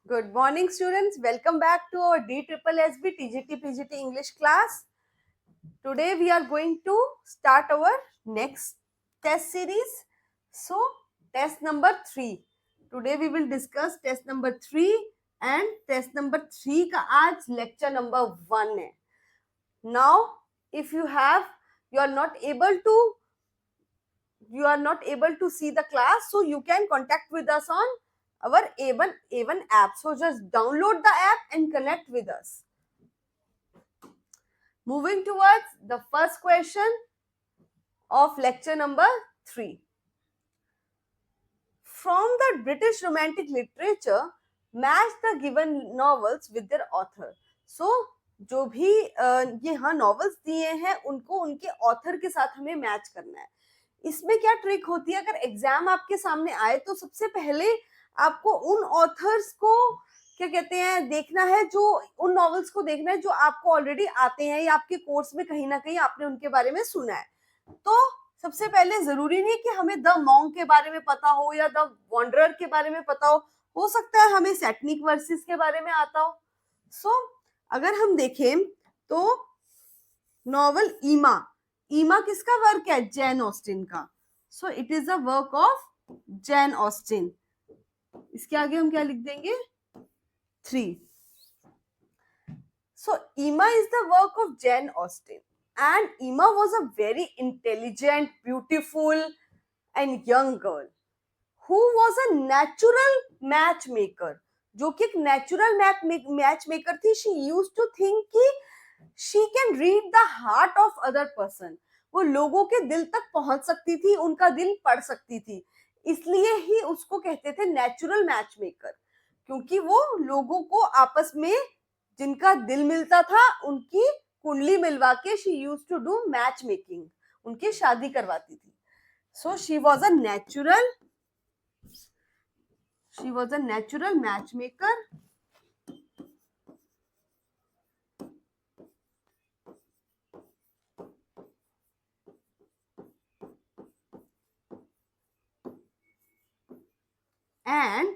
Good morning, students. Welcome back to our DSSB TGT PGT English class. Today we are going to start our next test series. So, test number 3. Today we will discuss test number 3 and test number 3 का आज lecture number 1 है. Now, if you are not able to see the class, so you can contact with us on our A1 app. So just download the app and connect with us. Moving towards the first question of lecture number 3. From the British romantic literature, match the given novels with their author. So जो भी ये हाँ novels दिए हैं उनको उनके author के साथ हमें मैच करना है. इसमें क्या ट्रिक होती है, अगर एग्जाम आपके सामने आए तो सबसे पहले आपको उन ऑथर्स को क्या कहते हैं देखना है, जो उन नॉवेल्स को देखना है जो आपको ऑलरेडी आते हैं या आपके कोर्स में कहीं ना कहीं आपने उनके बारे में सुना है. तो सबसे पहले जरूरी नहीं कि हमें द मॉन्क के बारे में पता हो या द वॉन्डरर के बारे में पता हो सकता है हमें सैटनिक वर्सेस के बारे में आता हो. सो अगर हम देखें तो नॉवल ईमा किसका वर्क है? जैन ऑस्टिन का. सो it is the work of Jain Austin. इसके आगे हम क्या लिख देंगे? 3. सो ईमा is the work of Jain Austin. And Emma was a very intelligent, beautiful and young girl who was a natural matchmaker. जो कि एक natural matchmaker थी. She used to think कि she can read the heart of other person. वो लोगों के दिल तक पहुंच सकती थी, उनका दिल पढ़ सकती थी. इसलिए ही उसको कहते थे natural matchmaker, क्योंकि वो लोगों को आपस में जिनका दिल मिलता था उनकी कुंडली मिलवा के she use to do matchmaking, उनकी शादी करवाती थी. So she was a natural matchmaker. And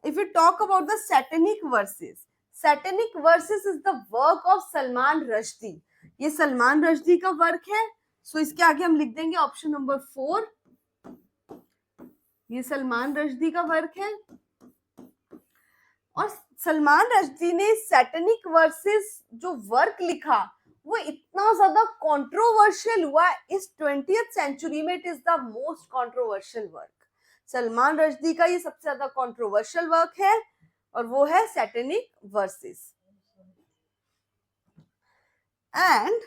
if we talk about the satanic verses is the work of Salman Rushdie. ये सलमान रश्दी का वर्क है. सो इसके आगे हम लिख देंगे ऑप्शन नंबर 4. ये सलमान रश्दी का वर्क है. और सलमान रश्दी ने सैटनिक वर्सेस जो वर्क लिखा वो इतना ज्यादा कंट्रोवर्शियल हुआ इस 20th सेंचुरी में. It is the most controversial work. Salman Rushdie का ये सबसे ज्यादा कंट्रोवर्शियल वर्क है और वो है Satanic versus. And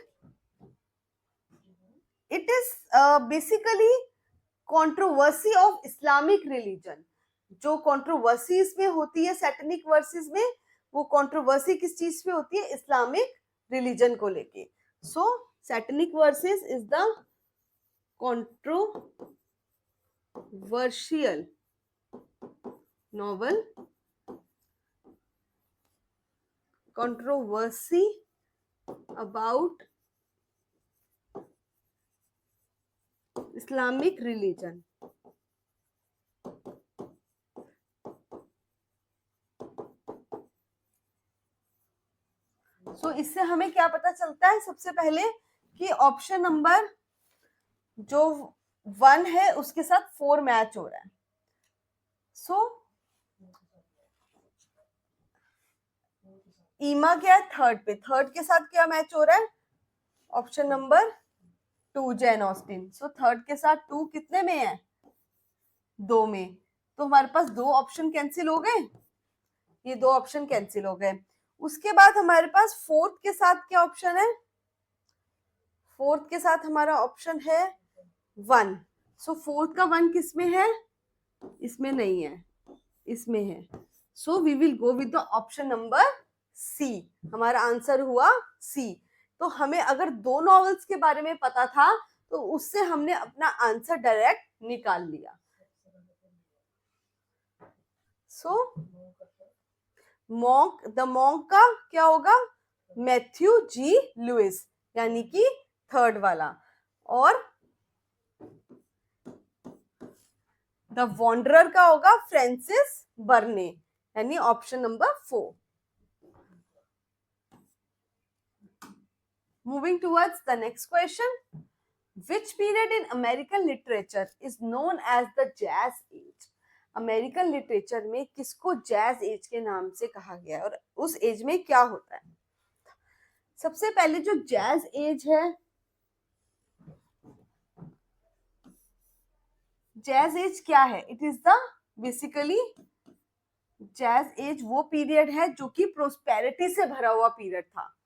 it is basically controversy of Islamic religion. जो कंट्रोवर्सी इसमें होती है सैटनिक वर्सेस में, वो कंट्रोवर्सी किस चीज पे होती है? इस्लामिक रिलीजन को लेके. So Satanic Verses is the controversial novel, controversy about Islamic religion. So इससे हमें क्या पता चलता है? सबसे पहले कि ऑप्शन नंबर जो 1 है उसके साथ 4 मैच हो रहा है. सो ईमा क्या है? थर्ड के साथ क्या मैच हो रहा है? Option number 2 Jain Austin. So third के साथ 2 कितने में है? 2 में. तो हमारे पास 2 ऑप्शन कैंसिल हो गए. ये 2 ऑप्शन कैंसिल हो गए. उसके बाद हमारे पास फोर्थ के साथ क्या ऑप्शन है? फोर्थ के साथ हमारा ऑप्शन है 1. सो फोर्थ का 1 किस में है? इसमें नहीं है, इसमें है. So we will go with the option number C. हमारा आंसर हुआ सी. तो हमें अगर 2 नॉवेल्स के बारे में पता था तो उससे हमने अपना आंसर डायरेक्ट निकाल लिया. सो मॉन्क, द मॉन्क का क्या होगा? मैथ्यू जी लुइस, यानी कि थर्ड वाला. और द वॉन्डरर का होगा फ्रांसिस बर्ने, यानी option number 4. Moving towards the next question. Which period in American literature is known as the Jazz Age? American literature में किसको जैज एज के नाम से कहा गया है और उस एज में क्या होता है? सबसे पहले जो जैज एज है, जैज एज क्या है? It is the basically jazz age वो पीरियड है जो कि प्रोस्पेरिटी से भरा हुआ पीरियड था.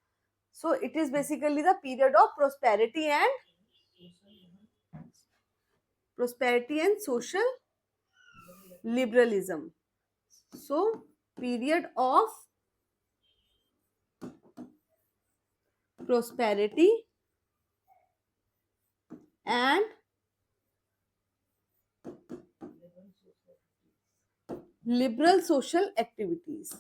So it is basically the period of prosperity and social liberalism. So period of prosperity and liberal social activities.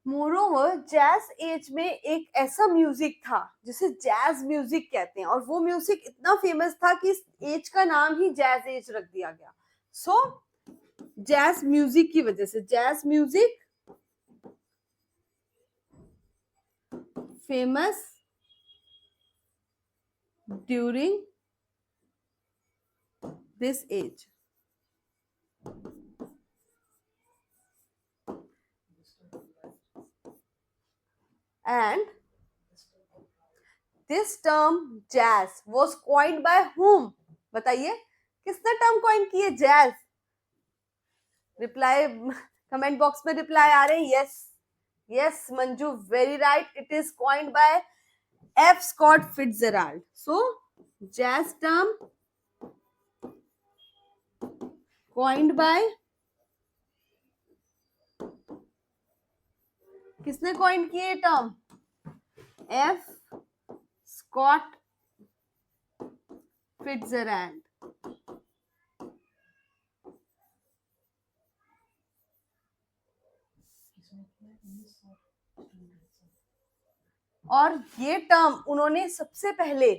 Moreover jazz age में एक ऐसा म्यूजिक था जिसे जैज म्यूजिक कहते हैं और वो म्यूजिक इतना फेमस था कि इस एज का नाम ही जैज एज रख दिया गया. सो जैज म्यूजिक की वजह से jazz music famous during this age. And this term jazz was coined by whom? बताइए किसने टर्म कॉइन की है जैज? रिप्लाई कमेंट बॉक्स में रिप्लाई आ रहे हैं. Yes yes Manju, very right. It is coined by F Scott Fitzgerald. So jazz term coined by, किसने coin किए टर्म? F Scott Fitzgerald. और ये टर्म उन्होंने सबसे पहले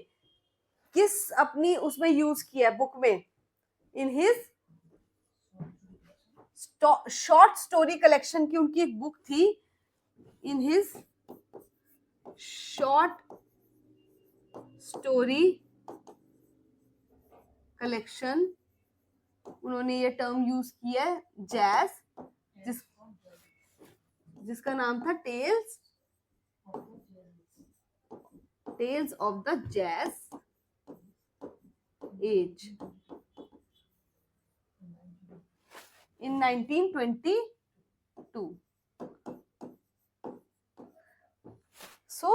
किस अपनी उसमें यूज किया है बुक में? In his short story collection की उनकी एक बुक थी. In his short story collection उन्होंने ये टर्म यूज किया है जैज, जिसका नाम था tales of the jazz age in 1922. So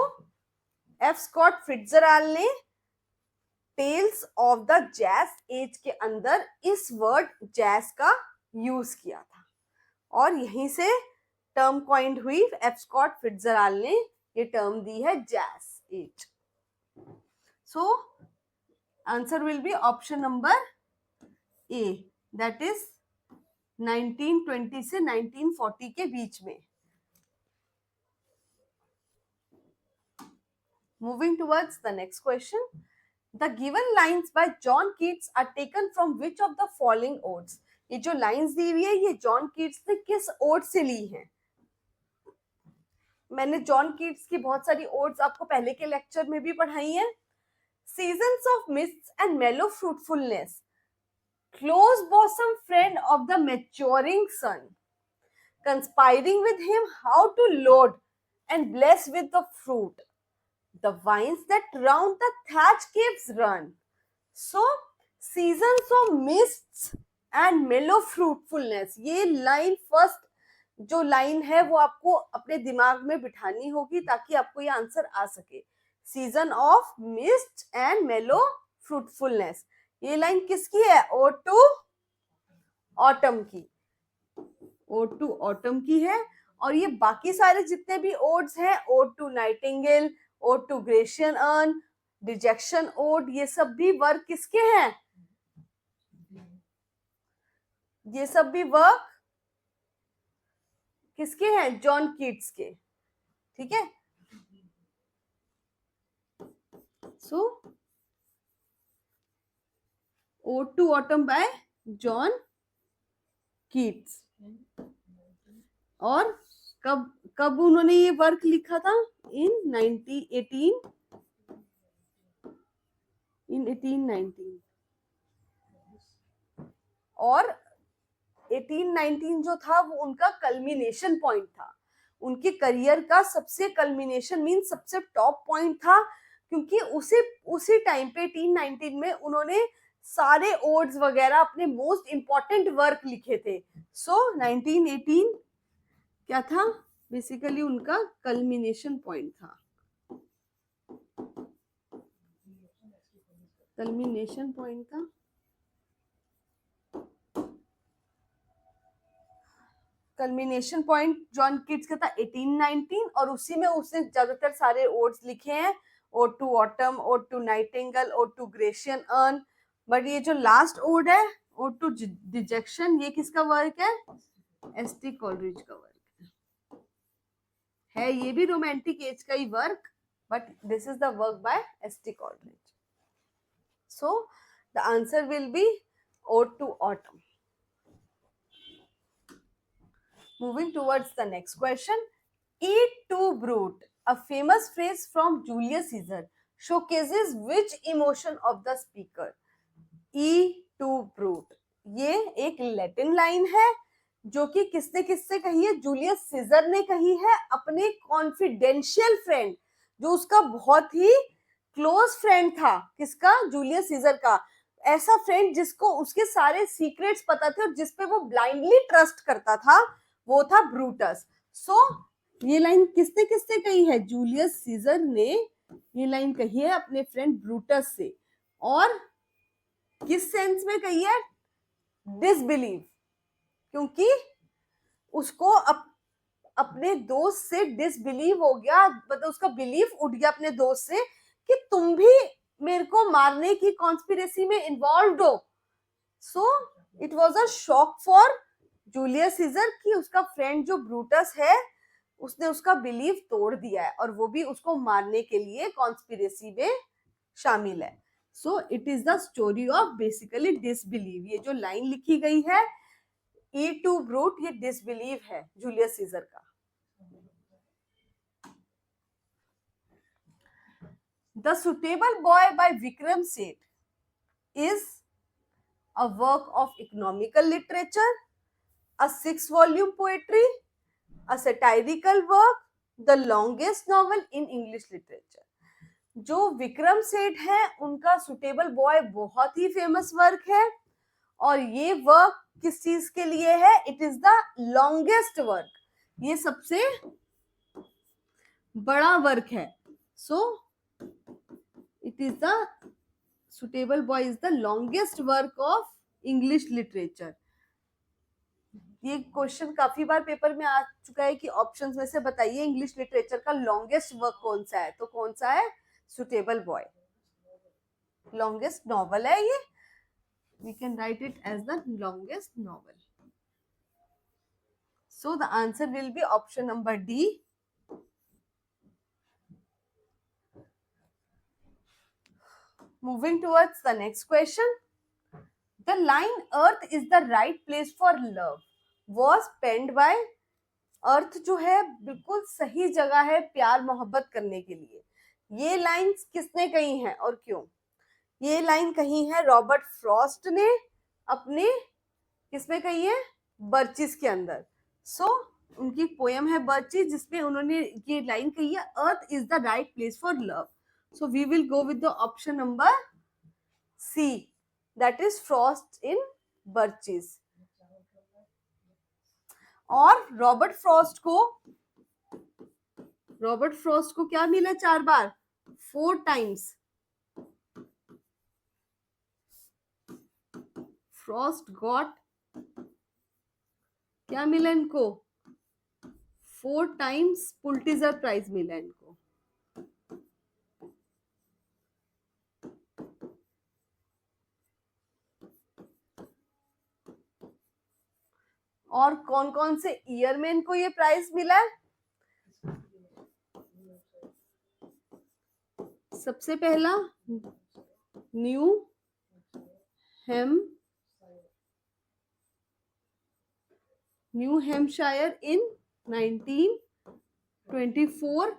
F Scott Fitzgerald ने tales of the jazz age के अंदर इस वर्ड जैज का यूज किया था और यहीं से टर्म कॉइंड हुई. एफ स्कॉट फिट्जराल्ड ने ये टर्म दी है jazz age. So answer will be option number A, that is 1920 से 1940 के बीच में. Moving towards the next question. The given lines by John Keats are taken from which of the following odes? ये जो lines दी हुई है ये John Keats ने किस ओड से ली है? मैंने जॉन कीट्स की बहुत सारी ओड्स आपको पहले के लेक्चर में भी पढ़ाई है. Seasons of mists and mellow fruitfulness, close bosom friend of the maturing sun, conspiring with him how to load and bless with the fruit, the vines that round the thatch caves run. So seasons of mists and mellow fruitfulness, ये line first जो line है वो आपको अपने दिमाग में बिठानी होगी ताकि आपको ये आंसर आ सके. सीजन ऑफ मिस्ट एंड मेलो फ्रूटफुलनेस, ये लाइन किसकी है? ओ टू ऑटम की. ओ टू ऑटम की है. और ये बाकी सारे जितने भी ओड्स हैं, ode to nightingale, ode to Grecian urn, dejection ode, ये सब भी वर्क किसके हैं? ये सब भी वर्क किसके हैं? जॉन कीट्स के. ठीक है. So ode to autumn by John Keats. और कब कब उन्होंने ये वर्क लिखा था? इन 1918, इन 1819। और 1819 जो था वो उनका कल्मिनेशन पॉइंट था, उनके करियर का सबसे कल्मिनेशन मीन सबसे टॉप पॉइंट था, क्योंकि उसी टाइम पे 1819 में उन्होंने सारे ओड्स वगैरह अपने मोस्ट इंपॉर्टेंट वर्क लिखे थे। सो 1918 क्या था? बेसिकली उनका कल्मिनेशन पॉइंट था, कल्मिनेशन पॉइंट था। कल्मिनेशन पॉइंट जॉन कीट्स का था 1819, और उसी में उसने ज्यादातर सारे ओड्स लिखे हैं, ode to autumn, ode to nightingale, ode to Grecian urn. But ये जो लास्ट ओड है, ओड टू डिजेक्शन, ये किसका वर्क है? एसटी कॉलरिज का वर्क है। ये भी रोमांटिक एज का ही work, but this is the work by ST Coleridge. So the answer will be ode to autumn. Moving towards the next question, eat to brute, a famous phrase from Julius Caesar, showcases which emotion of the speaker? Eat to brute, ये एक Latin line है जो कि किसने कही है? Julius scissor ने कही है अपने कॉन्फिडेंशियल फ्रेंड, जो उसका बहुत ही क्लोज फ्रेंड था। किसका? जूलियस सीजर का। ऐसा फ्रेंड जिसको उसके सारे सीक्रेट्स पता थे और जिसपे वो ब्लाइंडली ट्रस्ट करता था, वो था ब्रूटस। सो ये लाइन किसने कही है? जूलियस सीजर ने ये लाइन कही है अपने फ्रेंड ब्रूटस से। और किस सेंस में कही है? डिसबिलीव, क्योंकि उसको अपने दोस्त से डिसबिलीव हो गया, मतलब उसका बिलीफ उठ गया अपने दोस्त से कि तुम भी मेरे को मारने की कॉन्स्पिरेसी में इन्वॉल्व हो। So it was a shock for Julius Caesar कि उसका फ्रेंड जो ब्रूटस है उसने उसका बिलीफ तोड़ दिया है, और वो भी उसको मारने के लिए कॉन्स्पिरेसी में शामिल है। So it is the story of basically disbelieve. ये जो लाइन लिखी गई है ई टू ब्रूट, ये डिसबिलीव है जूलियस सीजर का। The suitable boy by Vikram Seth is a work of economical literature, a 6-volume poetry, a satirical work, the longest novel in English literature. जो विक्रम सेठ है उनका सुटेबल बॉय बहुत ही फेमस वर्क है, और ये वर्क किस चीज के लिए है? It is the longest work, ये सबसे बड़ा वर्क है। So it is the suitable boy is the longest work of English literature. ये क्वेश्चन काफी बार पेपर में आ चुका है कि ऑप्शंस में से बताइए इंग्लिश लिटरेचर का लॉन्गेस्ट वर्क कौन सा है? तो कौन सा है? Suitable boy. लॉन्गेस्ट नॉवल है ये, we can write it as the longest novel. So the answer will be option number D. Moving towards the next question, the line earth is the right place for love was penned by, अर्थ जो है बिल्कुल सही जगह है प्यार मोहब्बत करने के लिए। ये लाइंस किसने कही हैं और क्यों? ये लाइन कही है रॉबर्ट फ्रॉस्ट ने अपने किसमें कही है? बर्चिस के अंदर। सो उनकी पोयम है बर्चिस जिसमें उन्होंने ये लाइन कही है, earth is the right place for love. So we will go with the option number C, that is Frost in Birches. और रॉबर्ट फ्रॉस्ट को क्या मिला 4 बार? 4 टाइम्स। फ्रॉस्ट गॉट, क्या मिला इनको? 4 टाइम्स पुलिट्जर प्राइज मिला इनको। और कौन कौन से ईयर में इनको ये प्राइज मिला है? सबसे पहला न्यू हैम्पशायर इन 1924।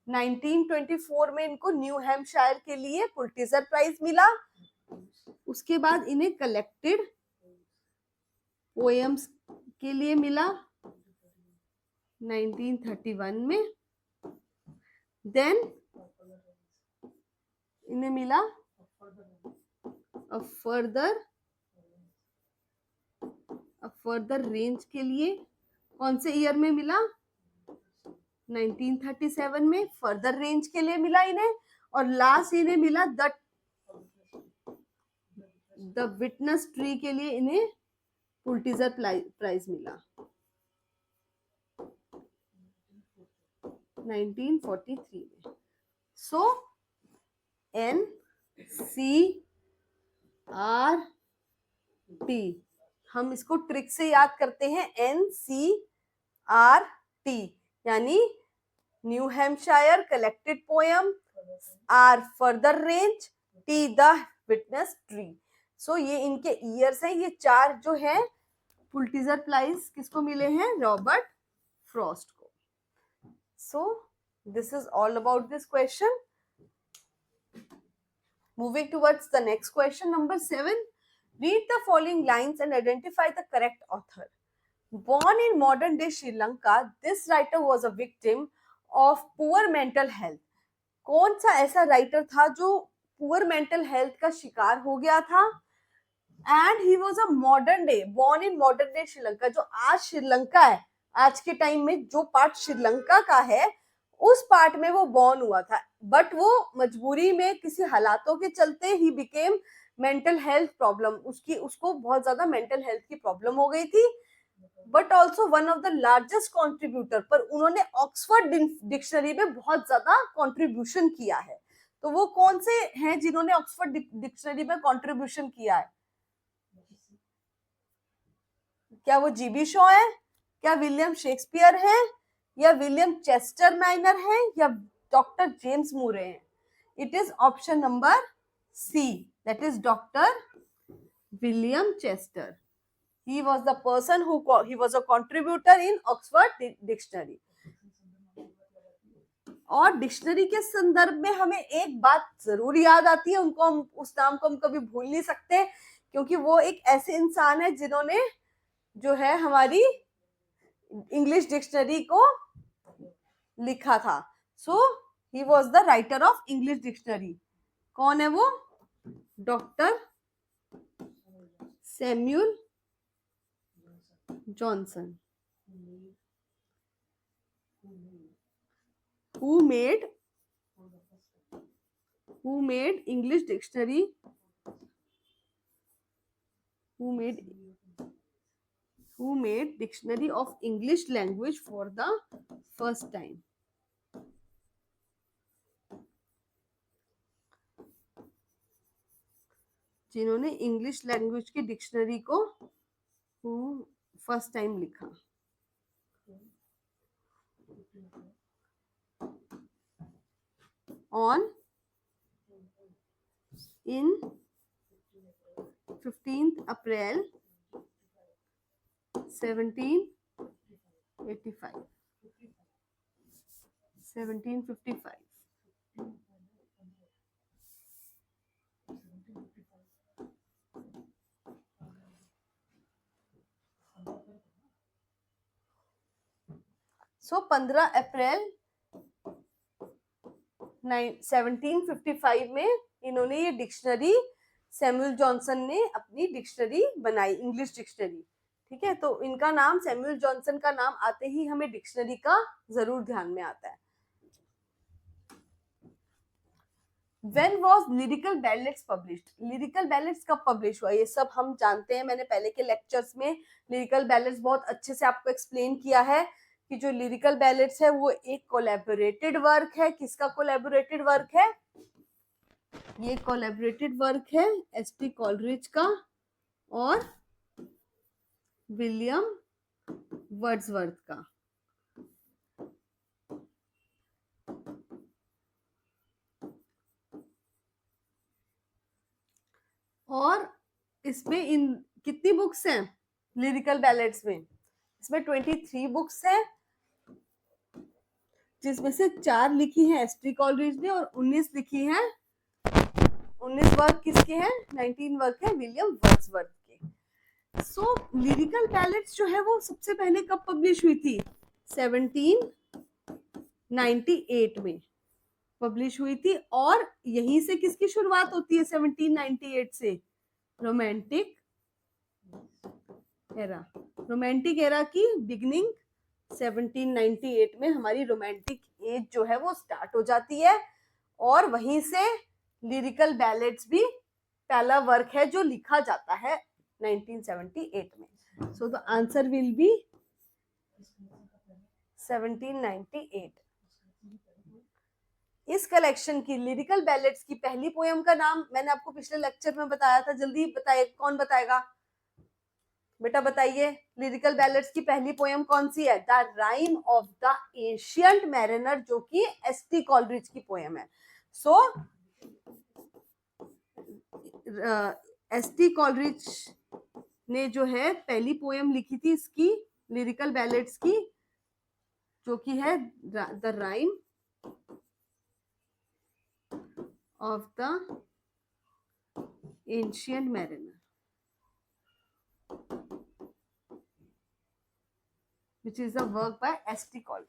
1924 में इनको न्यू हैम्पशायर के लिए पुलिट्जर प्राइज मिला। उसके बाद इन्हें कलेक्टेड पोएम्स के लिए मिला 1931 में। देन इन्हें मिला फर्दर रेंज के लिए। कौन से ईयर में मिला? 1937 में फर्दर रेंज के लिए मिला इन्हें। और लास्ट इन्हें मिला द विटनेस ट्री के लिए इन्हें पुलिट्जर प्राइज मिला 1943 में। सो NCRT, हम इसको ट्रिक से याद करते हैं। NCRT यानी New Hampshire collected poem, R further range, T the witness tree. So ये इनके ईयर्स हैं। ये चार जो है पुलिट्जर प्राइज किसको मिले हैं? रॉबर्ट फ्रॉस्ट को। So this is all about this question. Moving towards the next question, number 7. Read the following lines and identify the correct author. Born in modern day Sri Lanka, this writer was a victim of poor mental health. कौन सा ऐसा writer था जो poor mental health का शिकार हो गया था? And he was a modern day, born in modern day Sri Lanka. जो आज श्रीलंका है, आज के टाइम में जो पार्ट श्रीलंका का है उस पार्ट में वो बॉर्न हुआ था। बट वो मजबूरी में किसी हालातों के चलते he became mental health problem, उसको बहुत ज्यादा मेंटल हेल्थ की प्रॉब्लम हो गई थी। But also one of the largest contributor, पर उन्होंने ऑक्सफोर्ड डिक्शनरी में बहुत ज्यादा कॉन्ट्रीब्यूशन किया है। तो वो कौन से हैं जिन्होंने ऑक्सफोर्ड डिक्शनरी में कॉन्ट्रीब्यूशन किया है? क्या वो जीबी शॉ है, क्या विलियम शेक्सपियर है, या विलियम चेस्टर माइनर है, या डॉक्टर जेम्स मूरे हैं? It is option number C, that is doctor William Chester. He was the person who he was a contributor in Oxford Dictionary. और dictionary के संदर्भ में हमें एक बात जरूर याद आती है, उनको हम उस नाम को हम कभी भूल नहीं सकते, क्योंकि वो एक ऐसे इंसान है जिन्होंने जो है हमारी इंग्लिश डिक्शनरी को लिखा था। So he was the writer of English dictionary. कौन है वो? Doctor Samuel Johnson, who made English dictionary, who made dictionary of English language for the first time. जिन्होंने इंग्लिश लैंग्वेज की डिक्शनरी को फर्स्ट टाइम लिखा। in 15th April 1755. सो 15 अप्रैल 1755 में इन्होंने ये डिक्शनरी, सैमुअल जॉनसन ने अपनी डिक्शनरी बनाई, इंग्लिश डिक्शनरी। ठीक है, तो इनका नाम, सैमुअल जॉनसन का नाम आते ही हमें डिक्शनरी का जरूर ध्यान में आता है। When was lyrical ballads published? Lyrical ballads कब पब्लिश हुआ? ये सब हम जानते हैं, मैंने पहले के लेक्चर्स में लिरिकल बैलेट्स बहुत अच्छे से आपको एक्सप्लेन किया है कि जो लिरिकल बैलेट्स है वो एक कोलैबोरेटेड वर्क है। किसका कोलैबोरेटेड वर्क है? ये कोलैबोरेटेड वर्क है एस.टी. कॉलरिज का और विलियम वर्ड्सवर्थ का। इसमें इन कितनी बुक्स हैं लिरिकल बैलेट्स में? इसमें 23 बुक्स हैं, जिसमें से 4 लिखी हैं एस.टी. कॉलरिज ने और 19 लिखी हैं, 19 वर्क किसके हैं? 19 वर्क है विलियम वर्ड्सवर्थ के। सो लिरिकल बैलेट्स जो है वो सबसे पहले कब पब्लिश हुई थी? 1798 में पब्लिश हुई थी। और यहीं से किसकी शुरुआत होती है 1798 से? Romantic era. रोमांटिक एरा की बिगिनिंग 1798 में हमारी रोमांटिक एज जो है वो स्टार्ट हो जाती है, और वहीं से लिरिकल बैलेट्स भी पहला वर्क है जो लिखा जाता है 1978 में। सो द आंसर विल बी 1798। इस कलेक्शन की लिरिकल बैलेट्स की पहली पोयम का नाम मैंने आपको पिछले लेक्चर में बताया था, जल्दी बताइए कौन बताएगा? बेटा बताइए, लिरिकल बैलेट्स की पहली पोयम कौन सी है? The rhyme of the ancient mariner, जो कि एस.टी. कॉलरिज की पोयम है। सो एस.टी. कॉलरिज ने जो है पहली पोयम लिखी थी इसकी लिरिकल बैलेट्स की, जो कि है the rhyme of the ancient mariner, which is a work by S.T. Coleridge।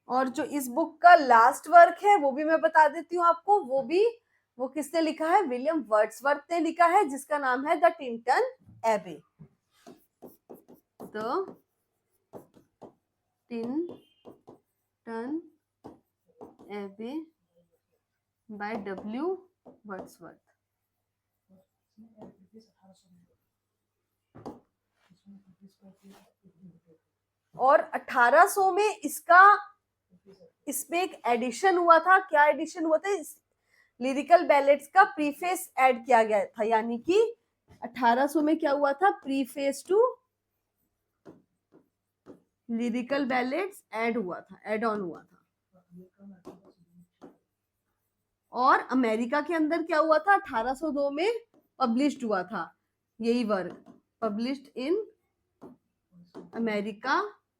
और जो इस बुक का लास्ट वर्क है वो भी मैं बता देती हूँ आपको, वो किसने लिखा है? विलियम वर्ड्सवर्थ ने लिखा है, जिसका नाम है द टिंटन एबे। द टिंटन एबे बाय डब्ल्यू वर्ड्सवर्थ। और 1800 में इसमें एक एडिशन हुआ था। क्या एडिशन हुआ था? लिरिकल बैलेट्स का प्रीफेस ऐड किया गया था, यानी कि 1800 में क्या हुआ था? Preface to lyrical ballads add हुआ था, एड ऑन हुआ था। और अमेरिका के अंदर क्या हुआ था? 1802 में पब्लिश्ड हुआ था यही work, published in America.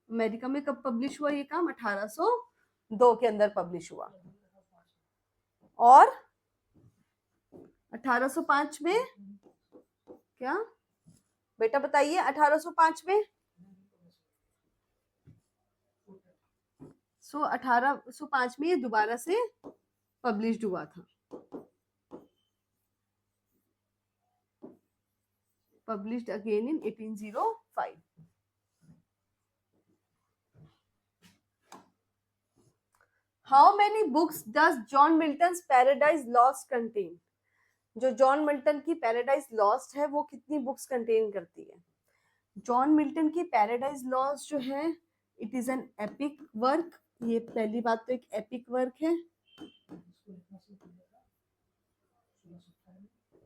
America में कब पब्लिश हुआ ये काम? 1802 के अंदर पब्लिश हुआ। और 1805 में क्या बेटा बताइए? 1805 में 1805 में ये दोबारा से पब्लिश्ड हुआ था, published again in 1805। How many books does John Milton's paradise lost contain? जो जॉन मिल्टन की पैराडाइज लॉस्ट है वो कितनी बुक्स कंटेन करती है? जॉन मिल्टन की पैराडाइज लॉस्ट जो है, it is an epic work. ये पहली बात तो एक एपिक वर्क है,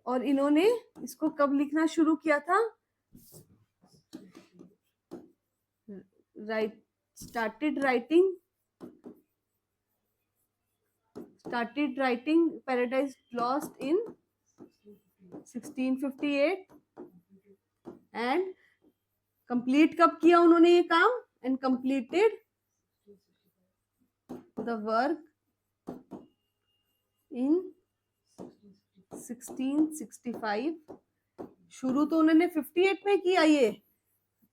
और इन्होंने इसको कब लिखना शुरू किया था? started writing Paradise Lost in 1658 and complete कब किया उन्होंने ये काम? and completed the work in 1665। शुरू तो उन्होंने 58 में किया ये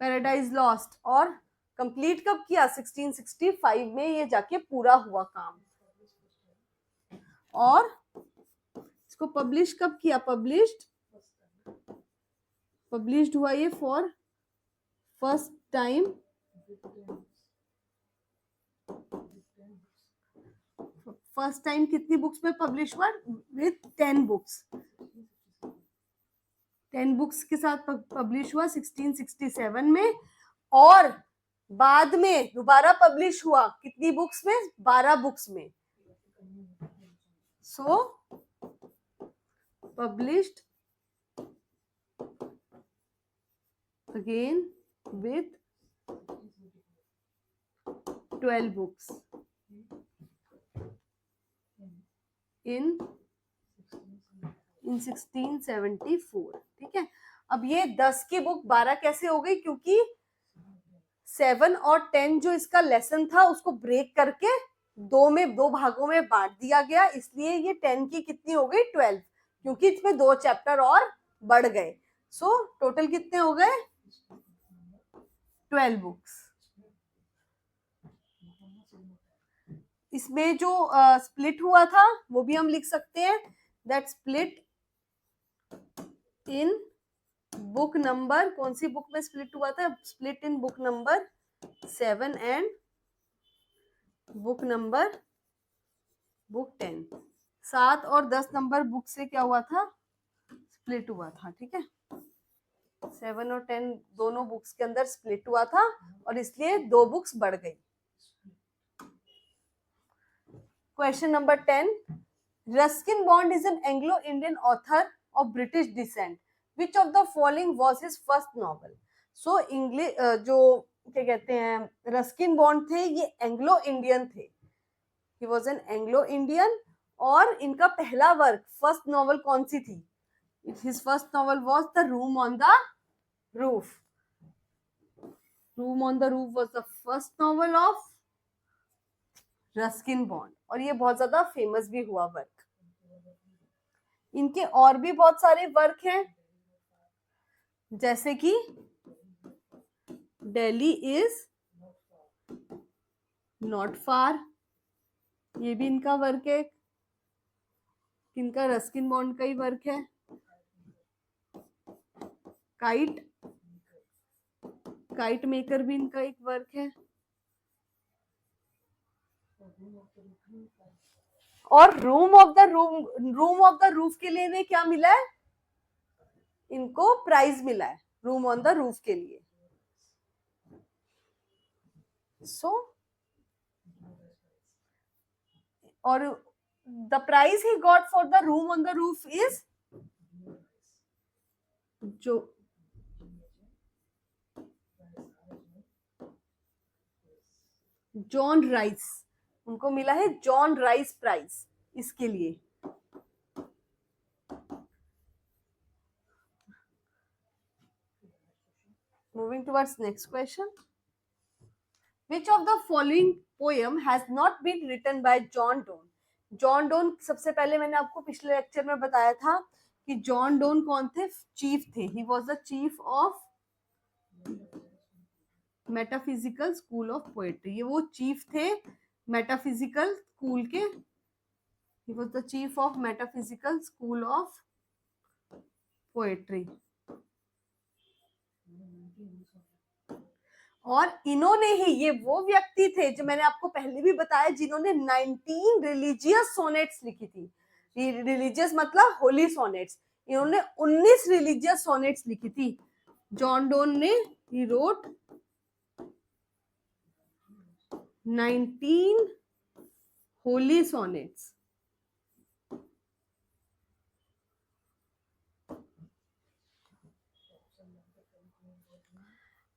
पैराडाइज लॉस्ट, और कंप्लीट कब किया? 1665 में ये जाके पूरा हुआ काम। और इसको पब्लिश कब किया? पब्लिश्ड हुआ ये फॉर फर्स्ट टाइम कितनी बुक्स में पब्लिश हुआ? With 10 books. 10 बुक्स के साथ पब्लिश हुआ 1667 में, और बाद में दोबारा पब्लिश हुआ कितनी बुक्स में? 12 बुक्स में। So published again with 12 books in in 1674, ठीक है। अब ये 10 की बुक 12 कैसे हो गई, क्योंकि 7 और 10 जो इसका लेसन था उसको ब्रेक करके दो भागों में बांट दिया गया, इसलिए ये 10 की कितनी हो गई 12, क्योंकि इसमें 2 चैप्टर और बढ़ गए। सो टोटल कितने हो गए 12 बुक्स। इसमें जो स्प्लिट हुआ था वो भी हम लिख सकते हैं, that split in book number, कौन सी बुक में स्प्लिट हुआ था, split in book number 7 and book 10। 7 और 10 नंबर बुक से क्या हुआ था, स्प्लिट हुआ था, ठीक है। 7 और 10 दोनों बुक्स के अंदर स्प्लिट हुआ था और इसलिए 2 बुक्स बढ़ गई। Question number 10, Ruskin Bond is an Anglo Indian author of British descent, which of the following was his first novel. So English जो क्या कहते हैं रस्किन बॉन्ड थे, ये एंग्लो इंडियन थे, he was an Anglo Indian, और इनका पहला वर्क फर्स्ट नॉवल कौन सी थी, his first novel was the room on the roof. Room on the roof was the first novel of Ruskin bond, और ये बहुत ज्यादा फेमस भी हुआ वर्क। इनके और भी बहुत सारे वर्क हैं, जैसे कि दिल्ली इज नॉट फार, ये भी इनका वर्क है, इनका रस्किन बॉन्ड का ही वर्क है। काइट, काइट मेकर भी इनका एक वर्क है। और रूम ऑफ द रूफ के लिए इन्हें क्या मिला है, इनको प्राइज मिला है रूम ऑन द रूफ के लिए। सो और the prize he got for the room on the roof is जो जॉन राइस, उनको मिला है जॉन राइस प्राइज इसके लिए। Moving towards next question, which of the following poem has not been written by John Donne। John Donne, सबसे पहले मैंने आपको पिछले लेक्चर में बताया था कि जॉन डोन कौन थे, चीफ थे, ही was the chief of metaphysical school of poetry, ये वो चीफ थे मेटाफिजिकल स्कूल के, ही was the chief of metaphysical school of poetry. और इन्होंने ही, ये वो व्यक्ति थे जो मैंने आपको पहले भी बताया, जिन्होंने 19 रिलीजियस सोनेट्स लिखी थी। रिलीजियस मतलब होली सोनेट्स, इन्होंने 19 रिलीजियस सोनेट्स लिखी थी जॉन डोन ने। He wrote 19 Holi sonnets.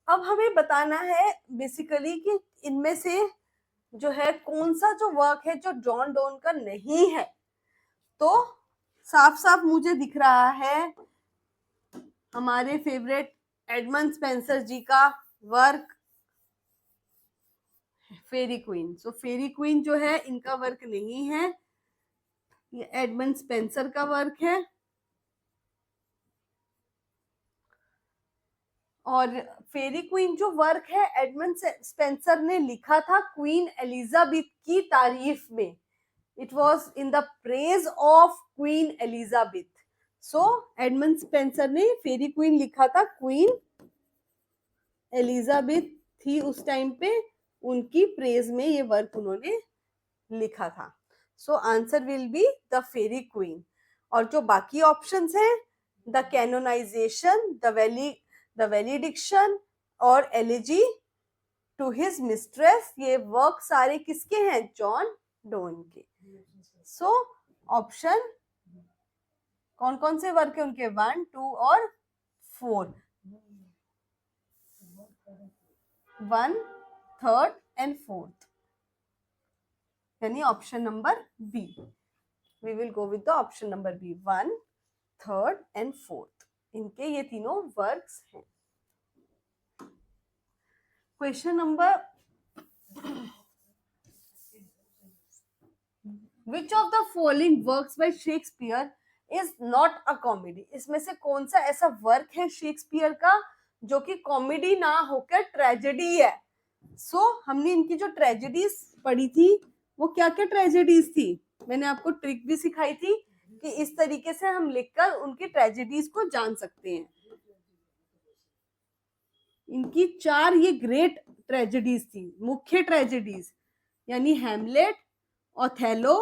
अब हमें बताना है बेसिकली कि इनमें से जो है कौन सा जो वर्क है जो जॉन डोन का नहीं है। तो साफ साफ मुझे दिख रहा है हमारे फेवरेट एडमंड स्पेंसर जी का वर्क फेरी क्वीन। सो फेरी क्वीन जो है इनका वर्क नहीं है, ये एडमंड स्पेंसर का वर्क है। और फेरी क्वीन जो वर्क है एडमंड स्पेंसर ने लिखा था क्वीन एलिजाबेथ की तारीफ में, it was in the praise of queen Elizabeth. So Edmund Spenser ने फेरी क्वीन लिखा था, क्वीन एलिजाबेथ थी उस टाइम पे, उनकी प्रेज में ये वर्क उन्होंने लिखा था। So answer will be the Faerie Queene. और जो बाकी ऑप्शंस हैं, द कैनोनाइजेशन, द वैलिडिक्शन और एलिजी टू हिज मिस्ट्रेस, ये वर्क सारे किसके हैं, जॉन डोन के। सो ऑप्शन कौन कौन से वर्क है उनके, 1, 2 और 4, 1, 3rd and 4th, यानी option number B. We will go with the option number B, 1, third and fourth, इनके ये तीनों वर्क्स हैं। Question number, which of the following works by Shakespeare is not a comedy? इसमें से कौन सा ऐसा वर्क है शेक्सपियर का जो कि कॉमेडी ना होकर ट्रेजेडी है? हमने इनकी जो ट्रेजेडीज पढ़ी थी वो क्या क्या ट्रेजेडीज थी? मैंने आपको ट्रिक भी सिखाई थी कि इस तरीके से हम लिखकर उनकी ट्रेजेडीज को जान सकते हैं। इनकी 4 ये ग्रेट ट्रेजेडीज थी, मुख्य ट्रेजेडीज, यानी Hamlet, Othello,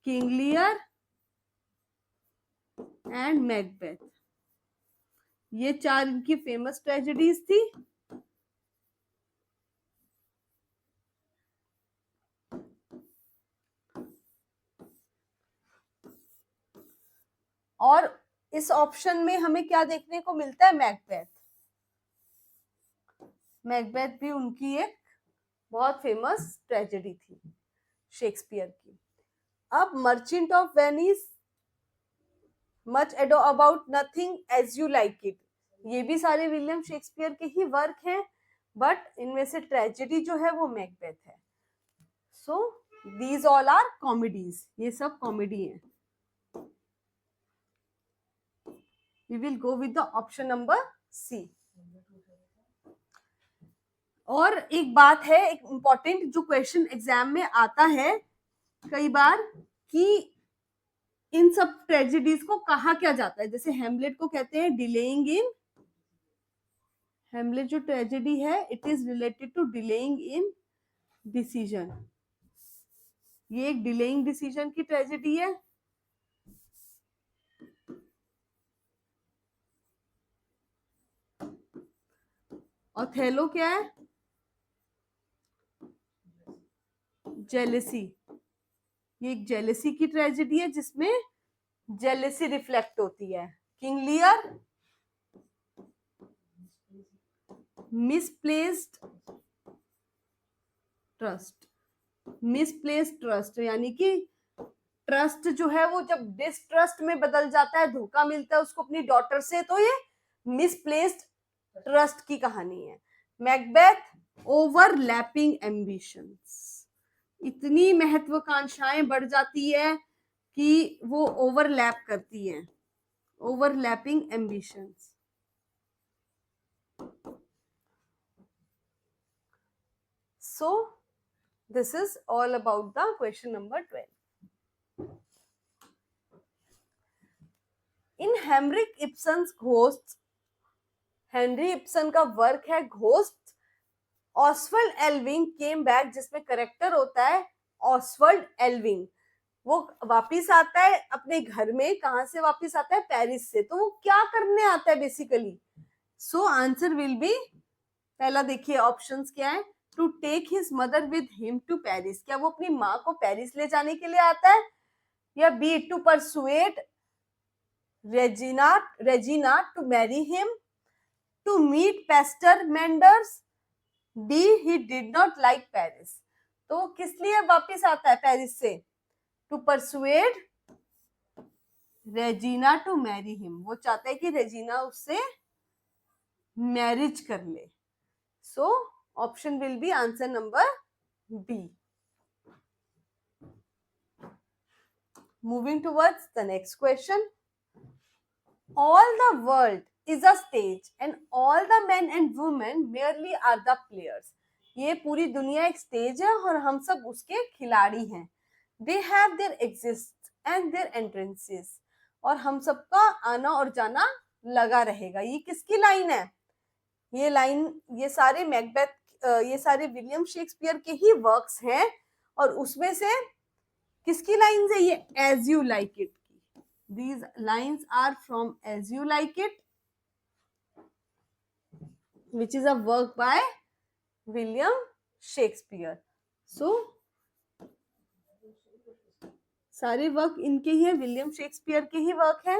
King Lear and Macbeth. ये 4 इनकी फेमस ट्रेजेडीज थी। और इस ऑप्शन में हमें क्या देखने को मिलता है? मैकबेथ। मैकबेथ भी उनकी एक बहुत फेमस ट्रेजेडी थी शेक्सपियर की। अब Merchant of Venice, Much Ado About Nothing, As You Like It, ये भी सारे विलियम शेक्सपियर के ही वर्क हैं, बट इनमें से ट्रेजेडी जो है वो मैकबेथ है। So these all are comedies, ये सब कॉमेडी हैं। We will go with the option number C. और एक बात है, एक इंपॉर्टेंट जो क्वेश्चन एग्जाम में आता है कई बार, कि इन सब ट्रेजेडीज को कहा क्या जाता है? जैसे हेमलेट को कहते हैं डिलेइंग इन, हेमलेट जो ट्रेजेडी है it is related to delaying in decision, ये एक डिलेइंग डिसीजन की ट्रेजेडी है। ओथेलो क्या है? जेलेसी, ये एक जेलेसी की ट्रेजेडी है जिसमें जेलेसी रिफ्लेक्ट होती है। King Lear, misplaced trust, misplaced trust यानी कि ट्रस्ट जो है वो जब डिसट्रस्ट में बदल जाता है, धोखा मिलता है उसको अपनी डॉटर से, तो ये मिसप्लेस्ड ट्रस्ट की कहानी है। मैकबेथ, ओवरलैपिंग एम्बिशंस, इतनी महत्वाकांक्षाएं बढ़ जाती है कि वो ओवरलैप करती हैं, overlapping ambitions. So this is all about the question number 12. In Henrik Ibsen's Ghosts, Henry Ibsen का वर्क है घोस्ट, ऑसवर्ल्ड एल्विंग केम बैक, जिसमें करेक्टर होता है ऑसवर्ल्ड एल्विंग। वो वापिस आता है अपने घर में, कहां से वापिस आता है? पेरिस से। तो वो क्या करने आता है basically? So answer will be, पहला देखिए ऑप्शंस क्या है, to take his mother with him to Paris, क्या वो अपनी माँ को पेरिस ले जाने के लिए आता है? या B, to persuade Regina to marry him, to meet Pastor Manders, D, he did not like Paris. तो किस लिए वापस आता है पेरिस से? To persuade Regina to marry him, वो चाहता है कि रेजिना उससे मैरिज कर ले। So option will be answer number B. Moving towards the next question. All the world is a stage and all the men and women merely are the players. ये पूरी दुनिया एक स्टेज है और हम सब उसके खिलाड़ी हैं। They have their exists and their entrances. और हम सबका आना और जाना लगा रहेगा। ये किसकी लाइन है? ये लाइन, ये सारे मैकबेथ, ये सारे विलियम शेक्सपियर के ही वर्क्स हैं और उसमें से किसकी लाइन है? ये एज यू लाइक इट की। These lines are from As You Like It, which is a work by William Shakespeare. So सारे वर्क इनके ही है, विलियम शेक्सपियर के ही वर्क है।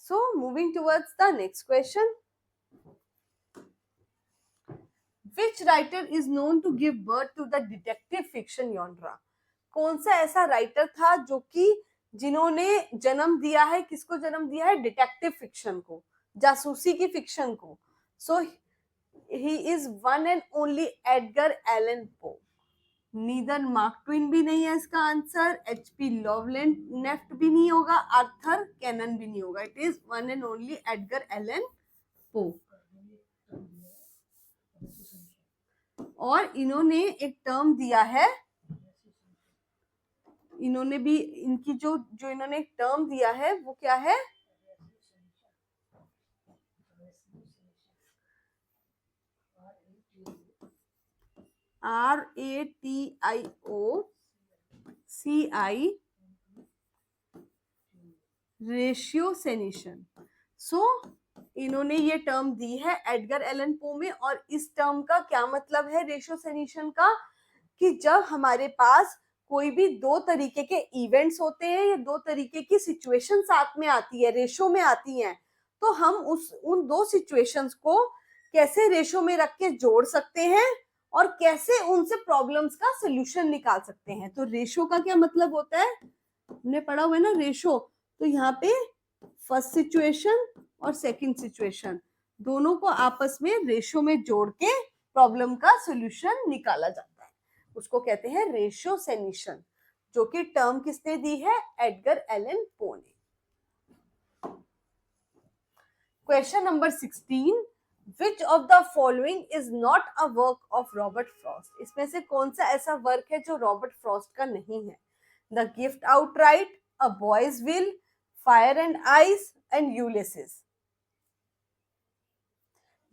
So moving towards the next question. Which writer is known to give birth to the detective fiction genre? कौन सा ऐसा writer था जो कि जिन्होंने जन्म दिया है, किसको जन्म दिया है? डिटेक्टिव फिक्शन को, जासूसी की फिक्शन को. So he is one and only Edgar Allan Poe. Neither Mark Twain भी नहीं है इसका आंसर, एचपी लवलेनेफ्ट भी नहीं होगा, आर्थर कैनन भी नहीं होगा. It is one and only Edgar Allan पो. और इन्होंने एक टर्म दिया है, इन्होंने भी इनकी जो जो इन्होंने एक टर्म दिया है वो क्या है? RATIOCI, रेशियोसेनिशन. सो इन्होंने ये टर्म दी है एडगर एलन पो में. और इस टर्म का क्या मतलब है रेशियोसेनिशन का? कि जब हमारे पास कोई भी दो तरीके के इवेंट्स होते हैं या दो तरीके की सिचुएशन साथ में आती है, रेशो में आती हैं, तो हम उन दो सिचुएशंस को कैसे रेशो में रख के जोड़ सकते हैं और कैसे उनसे प्रॉब्लम्स का सोल्यूशन निकाल सकते हैं. तो रेशो का क्या मतलब होता है? हमने पढ़ा हुआ है ना रेशो. तो यहाँ पे फर्स्ट सिचुएशन और सेकंड सिचुएशन दोनों को आपस में रेशो में जोड़ के प्रॉब्लम का सोल्यूशन निकाला जाता है, उसको कहते हैं रेशियोसेनिशन, जो कि टर्म किसने दी है? एडगर एलन पो ने. Question number 16, which of the following is not a work of Robert Frost? इसमें से कौन सा ऐसा वर्क है जो रॉबर्ट फ्रॉस्ट का नहीं है? The Gift Outright, A Boy's Will, Fire and Ice and Ulysses.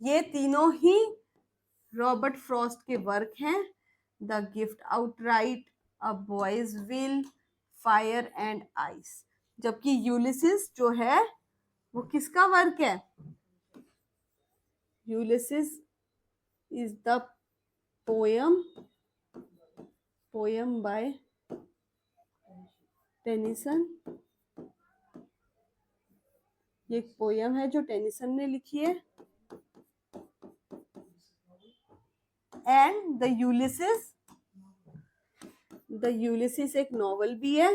ये तीनों ही रॉबर्ट फ्रॉस्ट के वर्क हैं. The Gift Outright, A Boy's Will, Fire and Ice. जबकि यूलिसिस जो है वो किसका वर्क है? Ulysses is the poem by Tennyson. ये एक पोयम है जो टेनिसन ने लिखी है. एंड द यूलिसिस एक नॉवल भी है.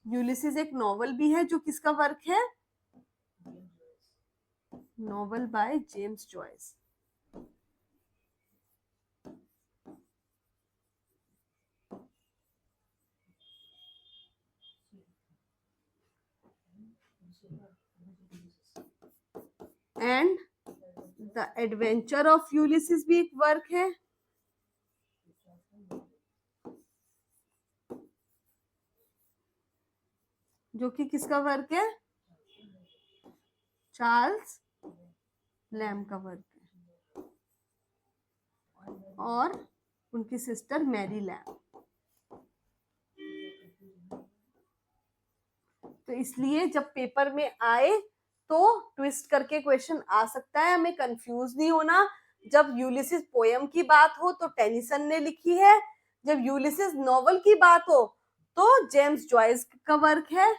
यूलिसिस एक नॉवल भी है जो किसका वर्क है? Novel by James Joyce. And the adventure of Ulysses भी एक वर्क है. जो कि किसका वर्क है? चार्ल्स लैम्ब का वर्क है और उनकी सिस्टर मैरी लैम्ब. तो इसलिए जब पेपर में आए तो ट्विस्ट करके क्वेश्चन आ सकता है, हमें कंफ्यूज नहीं होना. जब यूलिसिस पोयम की बात हो तो टेनिसन ने लिखी है, जब यूलिसिस नॉवल की बात हो तो जेम्स जॉयस का वर्क है.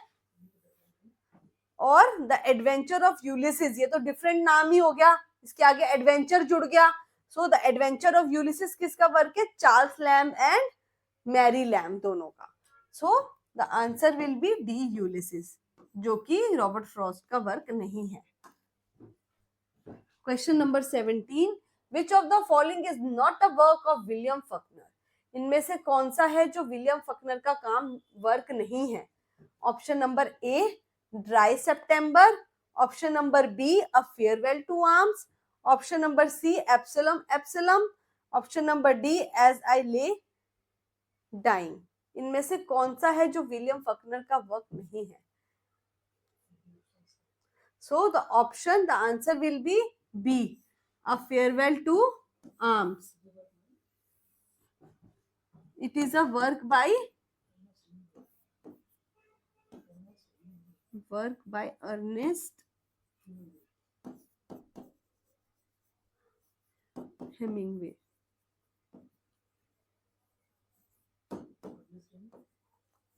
और द एडवेंचर ऑफ यूलिसिस, ये तो डिफरेंट नाम ही हो गया, इसके आगे एडवेंचर जुड़ गया. So the adventure of Ulysses किसका वर्क है? Charles Lamb and Mary Lamb दोनों का. So the answer will be D Ulysses, जो कि रॉबर्ट फ्रॉस्ट का वर्क नहीं है. Question number 17, which of the following is not a work of William Faulkner? इनमें से कौन सा है जो विलियम फकनर का काम वर्क नहीं है? Option number A, dry September. Option number B, a farewell to arms. Option number C, Absalom Absalom. Option number D, as I lay dying. इनमें से कौन सा है जो विलियम फकनर का वर्क नहीं है? So the option, the answer will be B, a farewell to Arms. It is a work by Ernest Hemingway.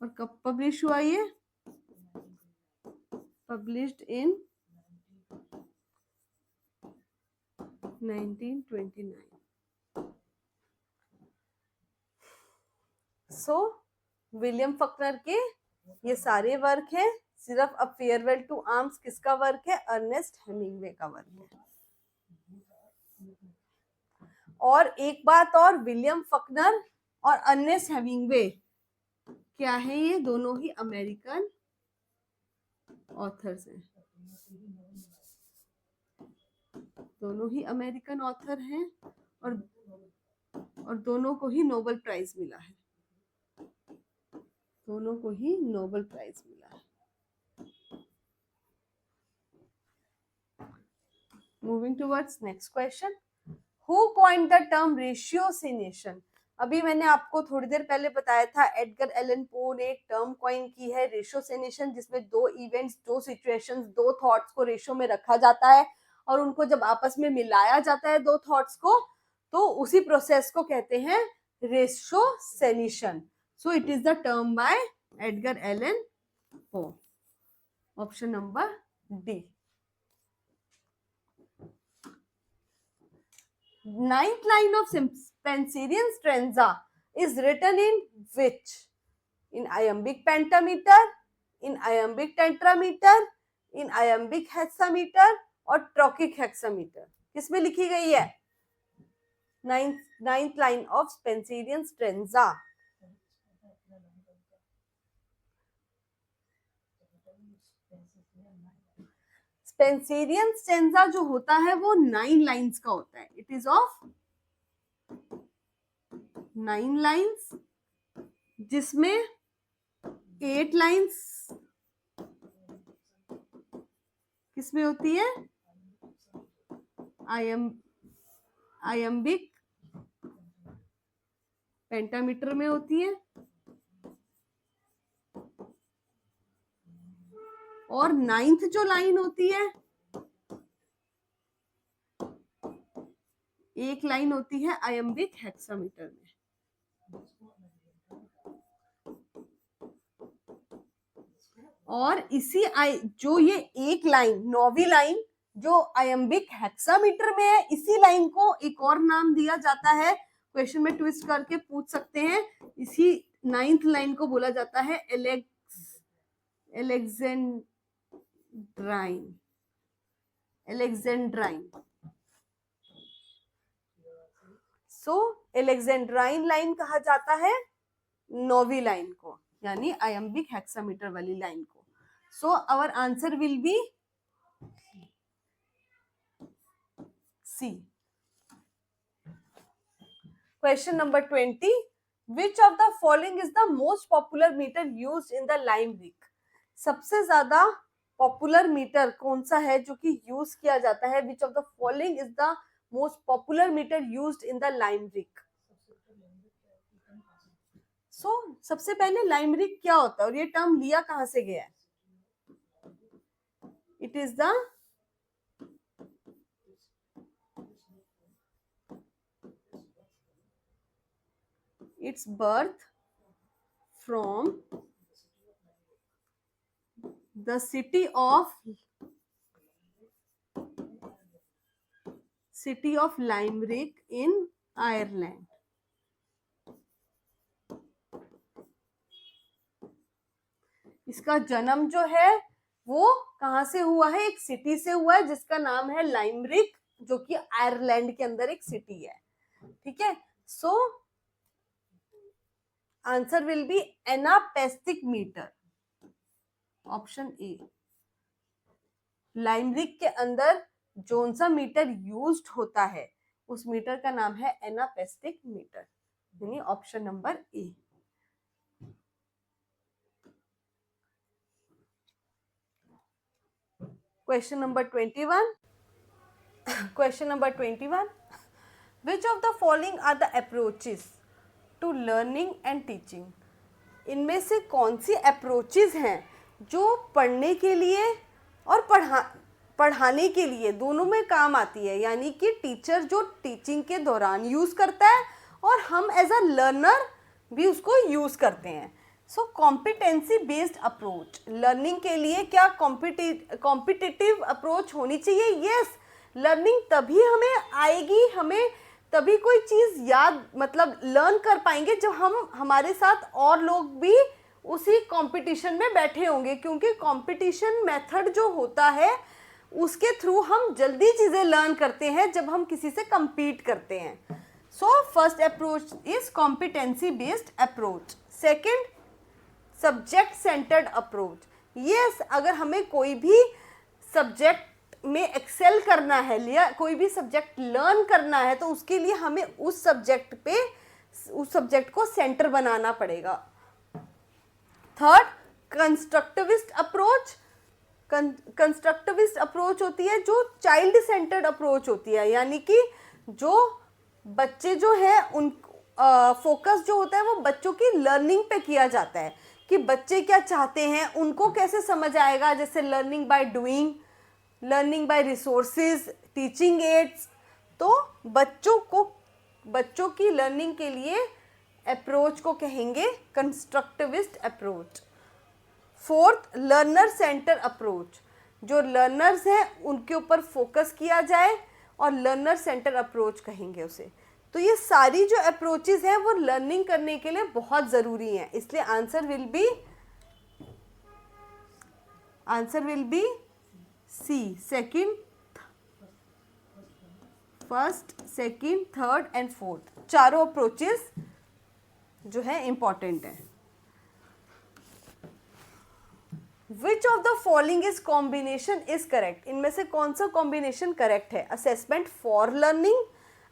और कब पब्लिश हुआ ये? Published in 1929. सो विलियम फकनर के ये सारे वर्क हैं। सिर्फ अ फेयरवेल टू आर्म्स किसका वर्क है? अर्नेस्ट हेमिंग्वे का वर्क है। और एक बात और, विलियम फकनर और अर्नेस्ट हेमिंग्वे क्या है? ये दोनों ही अमेरिकन ऑथर्स हैं, दोनों ही अमेरिकन ऑथर हैं और दोनों को ही नोबेल प्राइज मिला है, दोनों को ही नोबेल प्राइज मिला है। Moving towards next question, who coined the term ratiocination? अभी मैंने आपको थोड़ी देर पहले बताया था एडगर एलन पो ने एक टर्म कॉइन की है रेशियोसिनेशन, जिसमें दो इवेंट्स, दो सिचुएशंस, दो थॉट्स को रेशियो में रखा जाता है और उनको जब आपस में मिलाया जाता है दो थॉट्स को, तो उसी प्रोसेस को कहते हैं ratiocination. So it is the term by Edgar Allan Poe. Option number D. Ninth line of Spencerian stanza is written in which? In iambic pentameter, in iambic tetrameter, in iambic hexameter और trochaic hexameter? किसमें लिखी गई है? Ninth line of Spencerian stanza. Spencerian stanza जो होता है वो 9 lines का होता है। इट इज ऑफ 9 लाइंस, जिसमें 8 लाइंस किसमें होती है? आयम्बिक पेंटामीटर में होती है और 9th जो लाइन होती है, एक लाइन होती है आयम्बिक हेक्सामीटर में। और इसी जो ये एक लाइन, 9वीं लाइन जो आयम्बिक हेक्सामीटर में है, इसी लाइन को एक और नाम दिया जाता है, क्वेश्चन में ट्विस्ट करके पूछ सकते हैं। इसी 9th लाइन को बोला जाता है एलेक्जेंड्राइन। सो एलेक्जेंड्राइन लाइन कहा जाता है 9वीं लाइन को, यानी आयम्बिक हेक्सामीटर वाली लाइन को। So our answer will be C. Question number 20, which of the following is the most popular metre used in the limerick? सबसे ज्यादा पॉपुलर मीटर कौन सा है जो कि यूज किया जाता है? Which of the following is the most popular metre used in the limerick? So सबसे पहले लाइमरिक क्या होता है और ये टर्म लिया कहां से गया है? It is the its birth from the city of Limerick in Ireland. इसका जन्म जो है वो कहां से हुआ है? एक सिटी से हुआ है जिसका नाम है लाइमरिक, जो कि आयरलैंड के अंदर एक सिटी है। ठीक है, so answer will be anapestic metre, option A. Limerick के अंदर जोन सा मीटर यूज्ड होता है उस मीटर का नाम है एनापेस्टिक मीटर, यानी option number A. Question number 21, which of the following are the approaches to learning and teaching? इनमें से कौन सी अप्रोचेज हैं जो पढ़ने के लिए और पढ़ाने के लिए दोनों में काम आती है, यानी कि टीचर जो टीचिंग के दौरान यूज करता है और हम एज अ लर्नर भी उसको यूज करते हैं। सो कॉम्पिटेंसी बेस्ड अप्रोच, लर्निंग के लिए क्या कॉम्पिटिटिव अप्रोच होनी चाहिए? यस, लर्निंग तभी हमें आएगी, हमें तभी कोई चीज याद मतलब लर्न कर पाएंगे जब हम हमारे साथ और लोग भी उसी कंपटीशन में बैठे होंगे, क्योंकि कंपटीशन मेथड जो होता है उसके थ्रू हम जल्दी चीजें लर्न करते हैं जब हम किसी से compete करते हैं. So first approach is competency based approach. Second, subject centred approach. ये अगर हमें कोई भी सब्जेक्ट में एक्सेल करना है या कोई भी सब्जेक्ट लर्न करना है तो उसके लिए हमें उस सब्जेक्ट को सेंटर बनाना पड़ेगा. Third, constructivist approach. Constructivist approach होती है जो चाइल्ड सेंटर्ड अप्रोच होती है, यानी कि जो बच्चे जो है उन फोकस जो होता है वो बच्चों की लर्निंग पे किया जाता है कि बच्चे क्या चाहते हैं, उनको कैसे समझ आएगा. जैसे learning by doing, learning by resources, teaching ads. तो बच्चों की लर्निंग के लिए अप्रोच को कहेंगे constructivist approach. Fourth, learner centre approach. जो लर्नर्स हैं उनके ऊपर फोकस किया जाए और लर्नर सेंटर अप्रोच कहेंगे उसे. तो ये सारी जो अप्रोचेस हैं वो लर्निंग करने के लिए बहुत ज़रूरी हैं, इसलिए answer will be C. Second, first, second, third and fourth, चारों अप्रोचेस जो है इंपॉर्टेंट है. Which of the following is combination is correct. इनमें से कौन सा कॉम्बिनेशन करेक्ट है? Assessment for learning,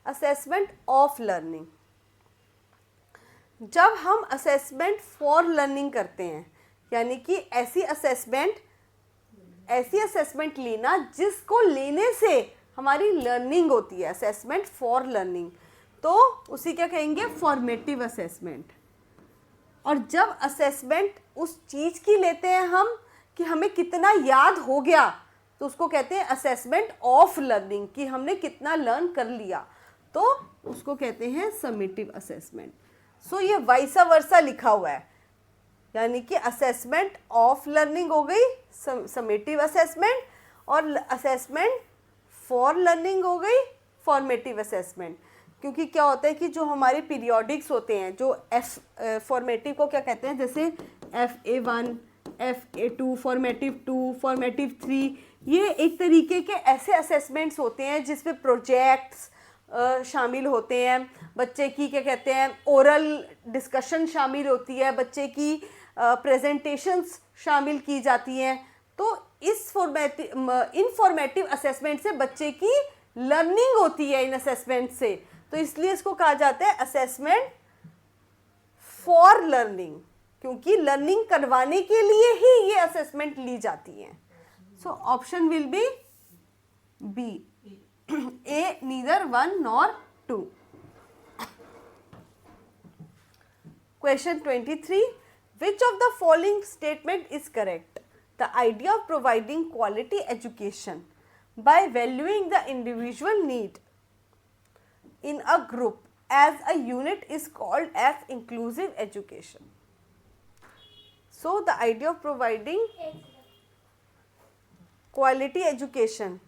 assessment of learning. जब हम असेसमेंट फॉर लर्निंग करते हैं, यानी कि ऐसी असेसमेंट लेना जिसको लेने से हमारी लर्निंग होती है, असेसमेंट फॉर लर्निंग, तो उसी क्या कहेंगे? Formative assessment. और जब असेसमेंट उस चीज़ की लेते हैं हम कि हमें कितना याद हो गया, तो उसको कहते हैं असेसमेंट ऑफ लर्निंग, कि हमने कितना लर्न कर लिया, तो उसको कहते हैं समेटिव असेसमेंट. सो ये वाइसा वर्सा लिखा हुआ है, यानी कि असेसमेंट ऑफ लर्निंग हो गई समेटिव असेसमेंट, और असेसमेंट फॉर लर्निंग हो गई फॉर्मेटिव असेसमेंट. क्योंकि क्या होता है कि जो हमारे पीरियोडिक्स होते हैं, जो फॉर्मेटिव को क्या कहते हैं, जैसे FA1, FA2, फॉर्मेटिव 2, फॉर्मेटिव 3, ये एक तरीके के ऐसे असेसमेंट्स होते हैं जिसमें प्रोजेक्ट्स शामिल होते हैं, बच्चे की क्या कहते हैं ओरल डिस्कशन शामिल होती है, बच्चे की प्रेजेंटेशंस शामिल की जाती हैं. तो इस इनफॉर्मेटिव असेसमेंट से बच्चे की लर्निंग होती है इन असेसमेंट से, तो इसलिए इसको कहा जाता है असेसमेंट फॉर लर्निंग, क्योंकि लर्निंग करवाने के लिए ही ये असेसमेंट ली जाती है. So option will be B, A, neither 1 nor 2. Question 23. Which of the following statement is correct? The idea of providing quality education by valuing the individual need in a group as a unit is called as inclusive education. So, the idea of providing quality education,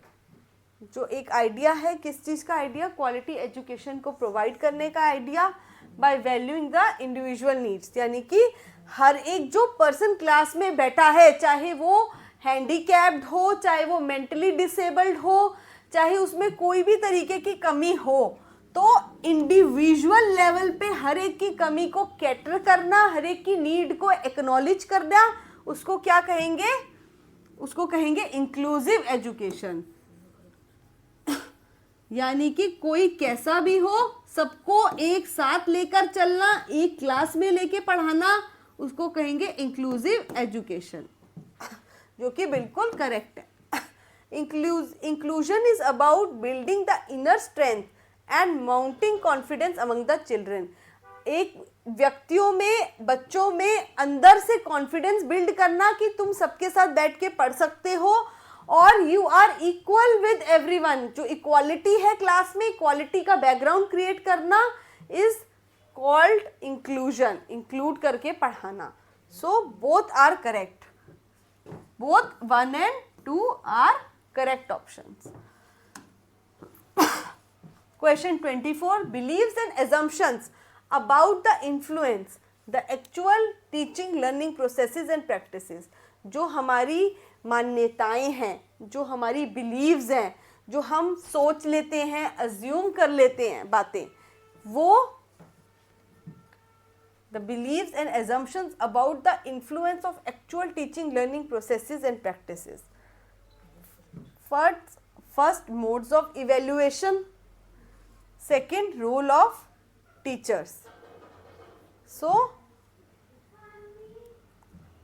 जो एक idea है, किस चीज़ का idea? Quality education को provide करने का idea by valuing the individual needs, यानी कि हर एक जो पर्सन क्लास में बैठा है, चाहे वो हैंडीकैप्ड हो, चाहे वो मेंटली डिसेबल्ड हो, चाहे उसमें कोई भी तरीके की कमी हो, तो इंडिविजुअल लेवल पे हर एक की कमी को कैटर करना, हर एक की नीड को एक्नॉलेज करना, उसको क्या कहेंगे? उसको कहेंगे इंक्लूसिव एजुकेशन. यानी कि कोई कैसा भी हो, सबको एक साथ लेकर चलना, एक क्लास में लेके पढ़ाना, उसको कहेंगे इंक्लूसिव एजुकेशन, जो कि बिल्कुल करेक्ट है. Inclusion is about building the inner strength and mounting confidence among the children. एक व्यक्तियों में, बच्चों में अंदर से कॉन्फिडेंस बिल्ड करना कि तुम सबके साथ बैठ के पढ़ सकते हो और you are equal with everyone. जो इक्वालिटी है क्लास में, इक्वालिटी का बैकग्राउंड क्रिएट करना इज कॉल्ड इंक्लूजन, इंक्लूड करके पढ़ाना. So both are correct, both 1 and 2 are correct options. Question 24, beliefs and assumptions about the influence the actual teaching learning processes and practices. जो हमारी मान्यताएं हैं, जो हमारी बिलीव्स हैं, जो हम सोच लेते हैं, अज्यूम कर लेते हैं बातें, वो the beliefs and assumptions about the influence of actual teaching learning processes and practices. First modes of evaluation, second role of teachers. So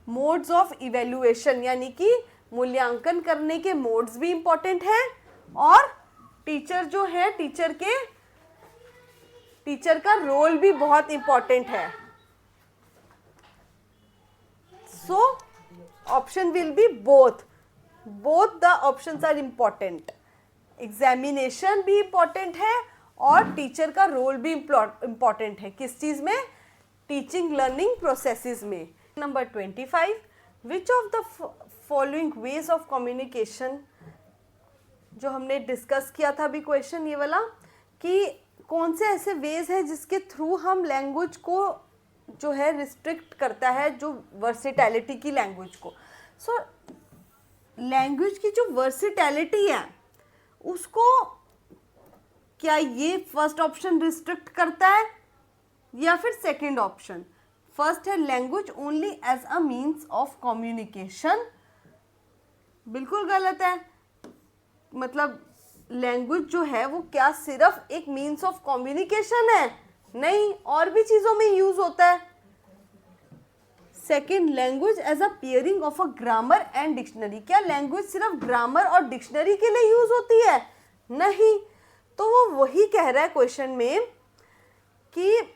modes of evaluation यानी कि मूल्यांकन करने के मोड्स भी इंपॉर्टेंट हैं और टीचर जो है टीचर का रोल भी बहुत इंपॉर्टेंट है. So option will be both the options are important. Examination भी इंपॉर्टेंट है और टीचर का रोल भी इंपॉर्टेंट है. किस चीज में? टीचिंग लर्निंग प्रोसेसेस में. Number 25, which of the following ways of communication, जो हमने डिस्कस किया था अभी क्वेश्चन ये वाला, कि कौन से ऐसे वेज है जिसके थ्रू हम लैंग्वेज को जो है रिस्ट्रिक्ट करता है, जो वर्सिटैलिटी की लैंग्वेज को. सो लैंग्वेज की जो वर्सिटैलिटी है उसको क्या ये फर्स्ट ऑप्शन रिस्ट्रिक्ट करता है या फिर सेकंड ऑप्शन? फर्स्ट है language only as a means of communication. बिल्कुल गलत है. मतलब लैंग्वेज जो है वो क्या सिर्फ एक मीन्स ऑफ कम्युनिकेशन है? नहीं, और भी चीजों में यूज होता है. Second, language as a pairing of a grammar and dictionary. क्या लैंग्वेज सिर्फ ग्रामर और डिक्शनरी के लिए यूज होती है? नहीं. तो वो वही कह रहा है क्वेश्चन में कि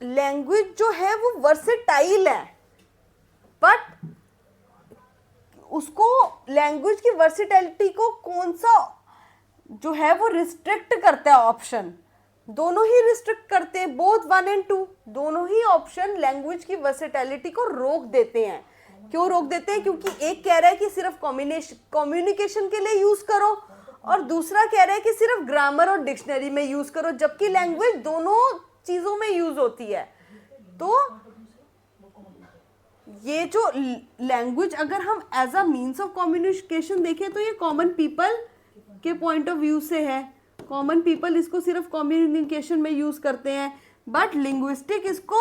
लैंग्वेज जो है वो वर्सेटाइल है, बट उसको लैंग्वेज की वर्सेटैलिटी को कौन सा जो है वो रिस्ट्रिक्ट करता है? ऑप्शन दोनों ही रिस्ट्रिक्ट करते हैं, बोथ 1 and 2 दोनों ही ऑप्शन लैंग्वेज की वर्सेटैलिटी को रोक देते हैं. क्यों रोक देते हैं? क्योंकि एक कह रहा है कि सिर्फ कम्युनिकेशन के लिए यूज करो और दूसरा कह रहा है कि सिर्फ ग्रामर और डिक्शनरी में यूज करो, जबकि लैंग्वेज दोनों चीजों में यूज होती है. तो ये जो लैंग्वेज अगर हम as a means of communication देखें तो ये कॉमन पीपल के पॉइंट ऑफ व्यू से है. कॉमन पीपल इसको सिर्फ कम्युनिकेशन में यूज करते हैं, बट लिंग्विस्टिक इसको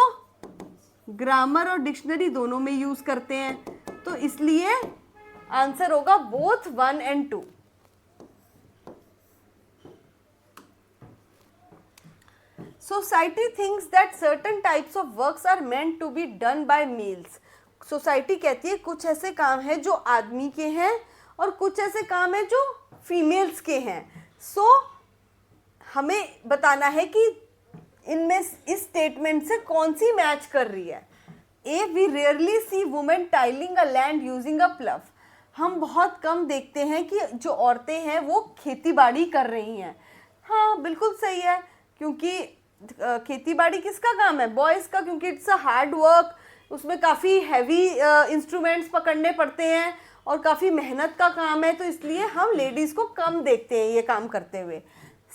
ग्रामर और डिक्शनरी दोनों में यूज करते हैं. तो इसलिए आंसर होगा both 1 and 2. Society thinks that certain types of works are meant to be done by males. Society कहती है कुछ ऐसे काम है जो आदमी के हैं और कुछ ऐसे काम है जो फीमेल्स के हैं. सो हमें बताना है कि इनमें इस स्टेटमेंट से कौन सी मैच कर रही है. A, we rarely see women tilling a land using a plough. हम बहुत कम देखते हैं कि जो औरतें हैं वो खेती बाड़ी कर रही हैं. हाँ, बिल्कुल सही है, क्योंकि खेती बाड़ी किसका काम है? बॉयज़ का, क्योंकि इट्स अ हार्ड वर्क. उसमें काफ़ी हैवी इंस्ट्रूमेंट्स पकड़ने पड़ते हैं और काफ़ी मेहनत का काम है, तो इसलिए हम लेडीज़ को कम देखते हैं ये काम करते हुए.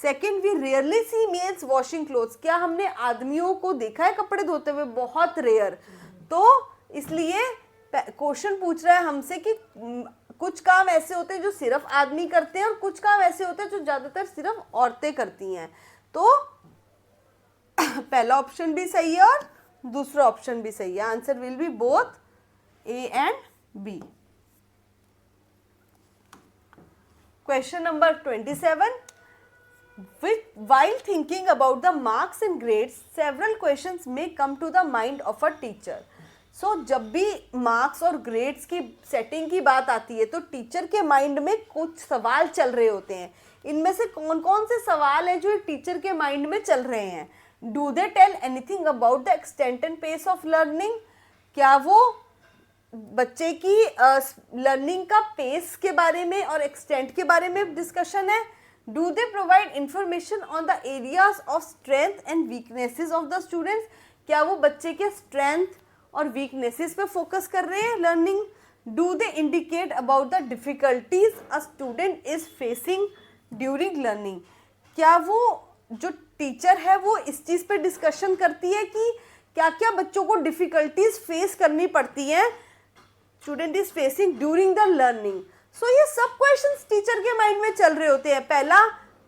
Second, we rarely see males washing clothes. क्या हमने आदमियों को देखा है कपड़े धोते हुए? बहुत रेयर. तो इसलिए क्वेश्चन पूछ रहा है हमसे कि कुछ काम ऐसे होते हैं जो सिर्फ आदमी करते हैं और कुछ काम ऐसे होते हैं जो ज़्यादातर सिर्फ औरतें करती हैं. तो पहला ऑप्शन भी सही है और दूसरा ऑप्शन भी सही है. Answer will be both A and B. Question number 27, while thinking about the marks and grades, several questions may come to the mind of a teacher. So जब भी मार्क्स और ग्रेड्स की सेटिंग की बात आती है तो टीचर के माइंड में कुछ सवाल चल रहे होते हैं. इनमें से कौन कौन से सवाल हैं जो एक टीचर के माइंड में चल रहे हैं? Do they tell anything about the extent and pace of learning. क्या वो बच्चे की लर्निंग का पेस के बारे में और एक्सटेंट के बारे में डिस्कशन है? Do they provide information on the areas of strength and weaknesses of the students. क्या वो बच्चे के स्ट्रेंथ और वीकनेसेस पे फोकस कर रहे हैं learning? Do they indicate about the difficulties a student is facing during learning. क्या वो जो टीचर है वो इस चीज पे डिस्कशन करती है कि क्या क्या बच्चों को डिफिकल्टीज फेस करनी पड़ती हैं, student is facing during the learning. सो ये सब क्वेश्चंस टीचर के माइंड में चल रहे होते हैं। पहला,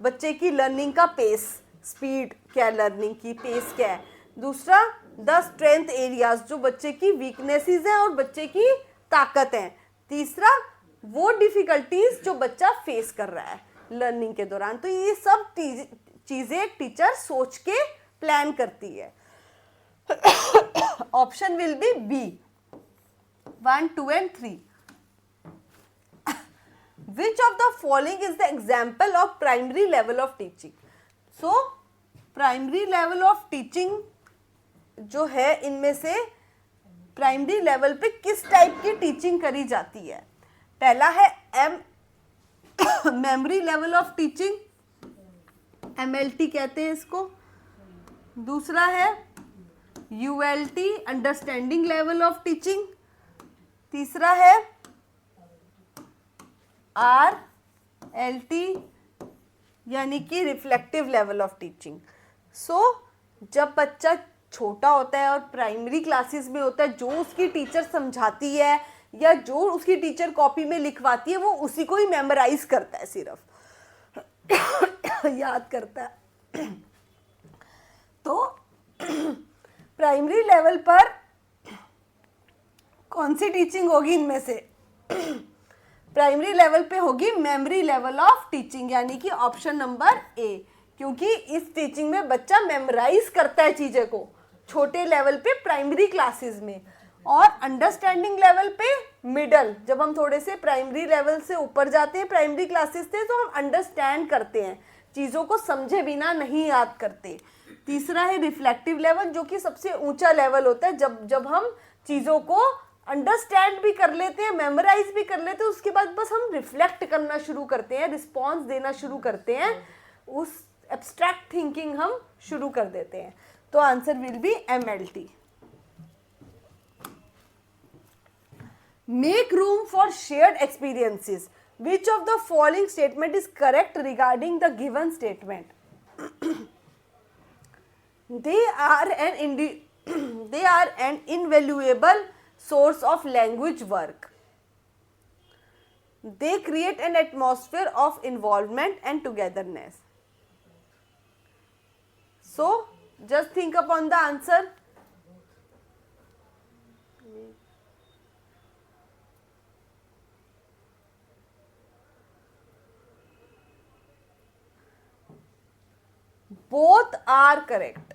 बच्चे की लर्निंग का पेस, स्पीड क्या है, लर्निंग की पेस क्या है। दूसरा, द स्ट्रेंथ एरियाज, जो बच्चे की वीकनेसेस हैं और बच्चे की ताकत हैं। तीसरा, वो डिफिकल्टीज जो बच्चा फेस कर रहा है लर्निंग के दौरान। तो ये सब चीजें एक टीचर सोच के प्लान करती है। Option will be B 1, 2 and 3. Which of the following is the example of primary level of teaching? So, primary level of teaching जो है, इनमें से प्राइमरी लेवल पे किस टाइप की टीचिंग करी जाती है? पहला है memory level of teaching, MLT कहते हैं इसको। दूसरा है ULT, understanding level of teaching. तीसरा है RLT, यानी कि रिफ्लेक्टिव लेवल ऑफ टीचिंग। सो जब बच्चा छोटा होता है और प्राइमरी क्लासेस में होता है, जो उसकी टीचर समझाती है या जो उसकी टीचर कॉपी में लिखवाती है वो उसी को ही मेमोराइज करता है, सिर्फ याद करता है। तो प्राइमरी लेवल पर कौन सी टीचिंग होगी इनमें से? प्राइमरी लेवल पे होगी मेमोरी लेवल ऑफ टीचिंग, यानी कि ऑप्शन नंबर ए, क्योंकि इस टीचिंग में बच्चा मेमोराइज करता है चीजें को छोटे लेवल पे प्राइमरी क्लासेस में। और अंडरस्टैंडिंग लेवल पे मिडल, जब हम थोड़े से प्राइमरी लेवल से ऊपर जाते हैं प्राइमरी क्लासेस से, तो हम अंडरस्टैंड करते हैं, चीज़ों को समझे बिना नहीं याद करते। तीसरा है रिफ्लेक्टिव लेवल, जो कि सबसे ऊंचा लेवल होता है, जब हम चीज़ों को अंडरस्टैंड भी कर लेते हैं, मेमोराइज भी कर लेते हैं, उसके बाद बस हम रिफ्लेक्ट करना शुरू करते हैं, रिस्पॉन्स देना शुरू करते हैं, उस एब्स्ट्रैक्ट थिंकिंग हम शुरू कर देते हैं। तो answer will B MLT। Make room for shared experiences. Which of the following statement is correct regarding the given statement? They are an invaluable source of language work. They create an atmosphere of involvement and togetherness. So, just think upon the answer. Both are correct.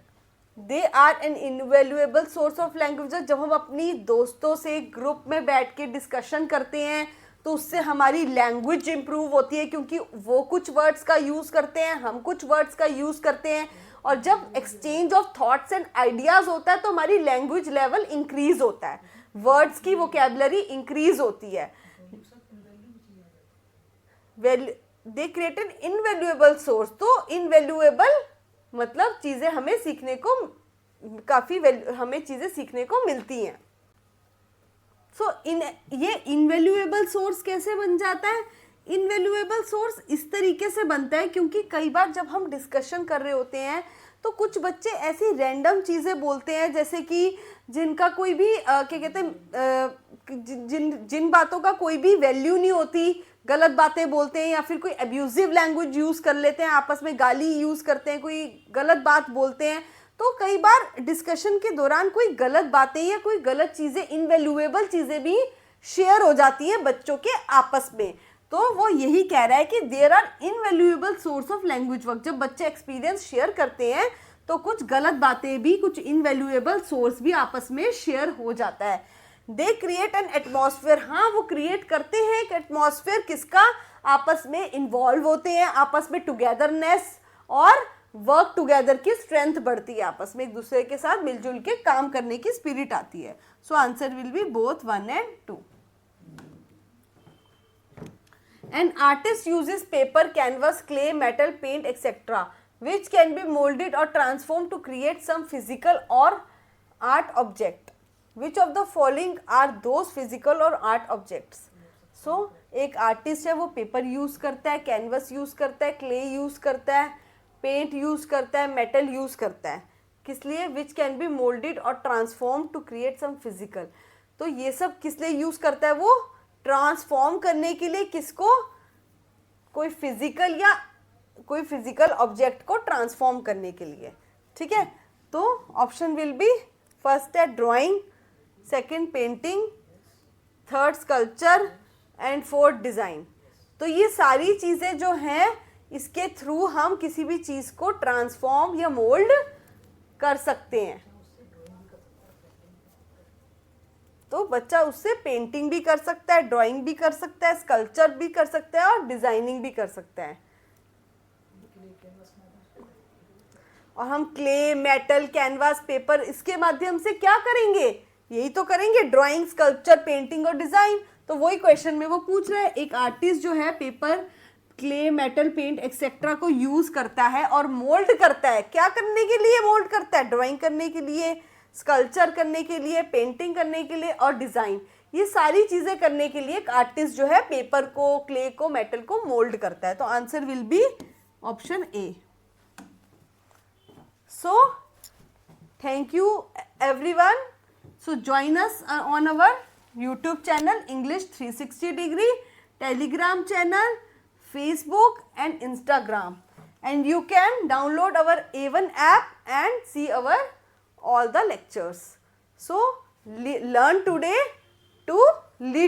They are an invaluable source of language. जब हम अपनी दोस्तों से group में बैठ के discussion करते हैं तो उससे हमारी लैंग्वेज इंप्रूव होती है, क्योंकि वो कुछ वर्ड्स का यूज़ करते हैं, हम कुछ वर्ड्स का यूज़ करते हैं, और जब exchange of thoughts and ideas होता है तो हमारी लैंग्वेज लेवल इंक्रीज होता है, वर्ड्स की वोकैबुलरी इंक्रीज होती है। They create an invaluable source, तो इनवैल्यूएबल मतलब चीज़ें हमें सीखने को हमें चीज़ें सीखने को मिलती हैं। ये इनवैल्यूएबल सोर्स कैसे बन जाता है? इनवैल्यूएबल सोर्स इस तरीके से बनता है क्योंकि कई बार जब हम डिस्कशन कर रहे होते हैं तो कुछ बच्चे ऐसी रैंडम चीज़ें बोलते हैं, जैसे कि जिनका कोई भी क्या कहते हैं, जिन बातों का कोई भी वैल्यू नहीं होती, गलत बातें बोलते हैं, या फिर कोई अब्यूजिव लैंग्वेज यूज़ कर लेते हैं, आपस में गाली यूज़ करते हैं, कोई गलत बात बोलते हैं। तो कई बार डिस्कशन के दौरान कोई गलत बातें या कोई गलत चीज़ें, इनवैल्यूएबल चीज़ें भी शेयर हो जाती है बच्चों के आपस में। तो वो यही कह रहा है कि there are invaluable source of language work. जब बच्चे एक्सपीरियंस शेयर करते हैं तो कुछ गलत बातें भी, कुछ इनवैल्यूएबल सोर्स भी आपस में शेयर हो जाता है। दे क्रिएट एन एटमॉस्फेयर, हाँ वो क्रिएट करते हैं एक एटमॉस्फेयर, किसका? आपस में इन्वॉल्व होते हैं, आपस में टुगेदरनेस और वर्क टुगेदर की स्ट्रेंथ बढ़ती है, आपस में एक दूसरे के साथ मिलजुल के काम करने की स्पिरिट आती है। So answer will be both 1 and 2। An artist uses paper, canvas, clay, metal, paint, etc., which can be molded or transformed to create some physical or art object. Which of the following are those physical or art objects? So, एक artist है, वो paper use करता है, canvas use करता है, clay use करता है, paint use करता है, मेटल यूज करता है, किस लिए? विच कैन बी मोल्डेड और transform to create some physical. तो ये सब किस लिए यूज करता है? वो ट्रांसफॉर्म करने के लिए। किसको? कोई फिजिकल ऑब्जेक्ट को ट्रांसफॉर्म करने के लिए। ठीक है, तो ऑप्शन विल बी फर्स्ट है drawing, second painting, third sculpture and fourth design. तो ये सारी चीजें जो हैं, इसके थ्रू हम किसी भी चीज को ट्रांसफॉर्म या मोल्ड कर सकते हैं। तो बच्चा उससे पेंटिंग भी कर सकता है, ड्राइंग भी कर सकता है, स्कल्पचर भी कर सकता है और डिजाइनिंग भी कर सकता है। और हम क्ले, मेटल, कैनवास, पेपर, इसके माध्यम से क्या करेंगे? यही तो करेंगे, ड्राइंग, स्कल्पचर, पेंटिंग और डिजाइन। तो वही क्वेश्चन में वो पूछ रहा है, एक आर्टिस्ट जो है paper, clay, metal, paint etcetera को यूज करता है और मोल्ड करता है। क्या करने के लिए मोल्ड करता है? ड्राइंग करने के लिए, स्कल्पचर करने के लिए, पेंटिंग करने के लिए और डिजाइन। ये सारी चीजें करने के लिए एक आर्टिस्ट जो है पेपर को, क्ले को, मेटल को मोल्ड करता है। तो answer will be option A. So, thank you everyone. So, join us on our YouTube channel English 360 degree, Telegram channel, Facebook and Instagram. And you can download our A1 app and see our all the lectures. So, learn today to lead.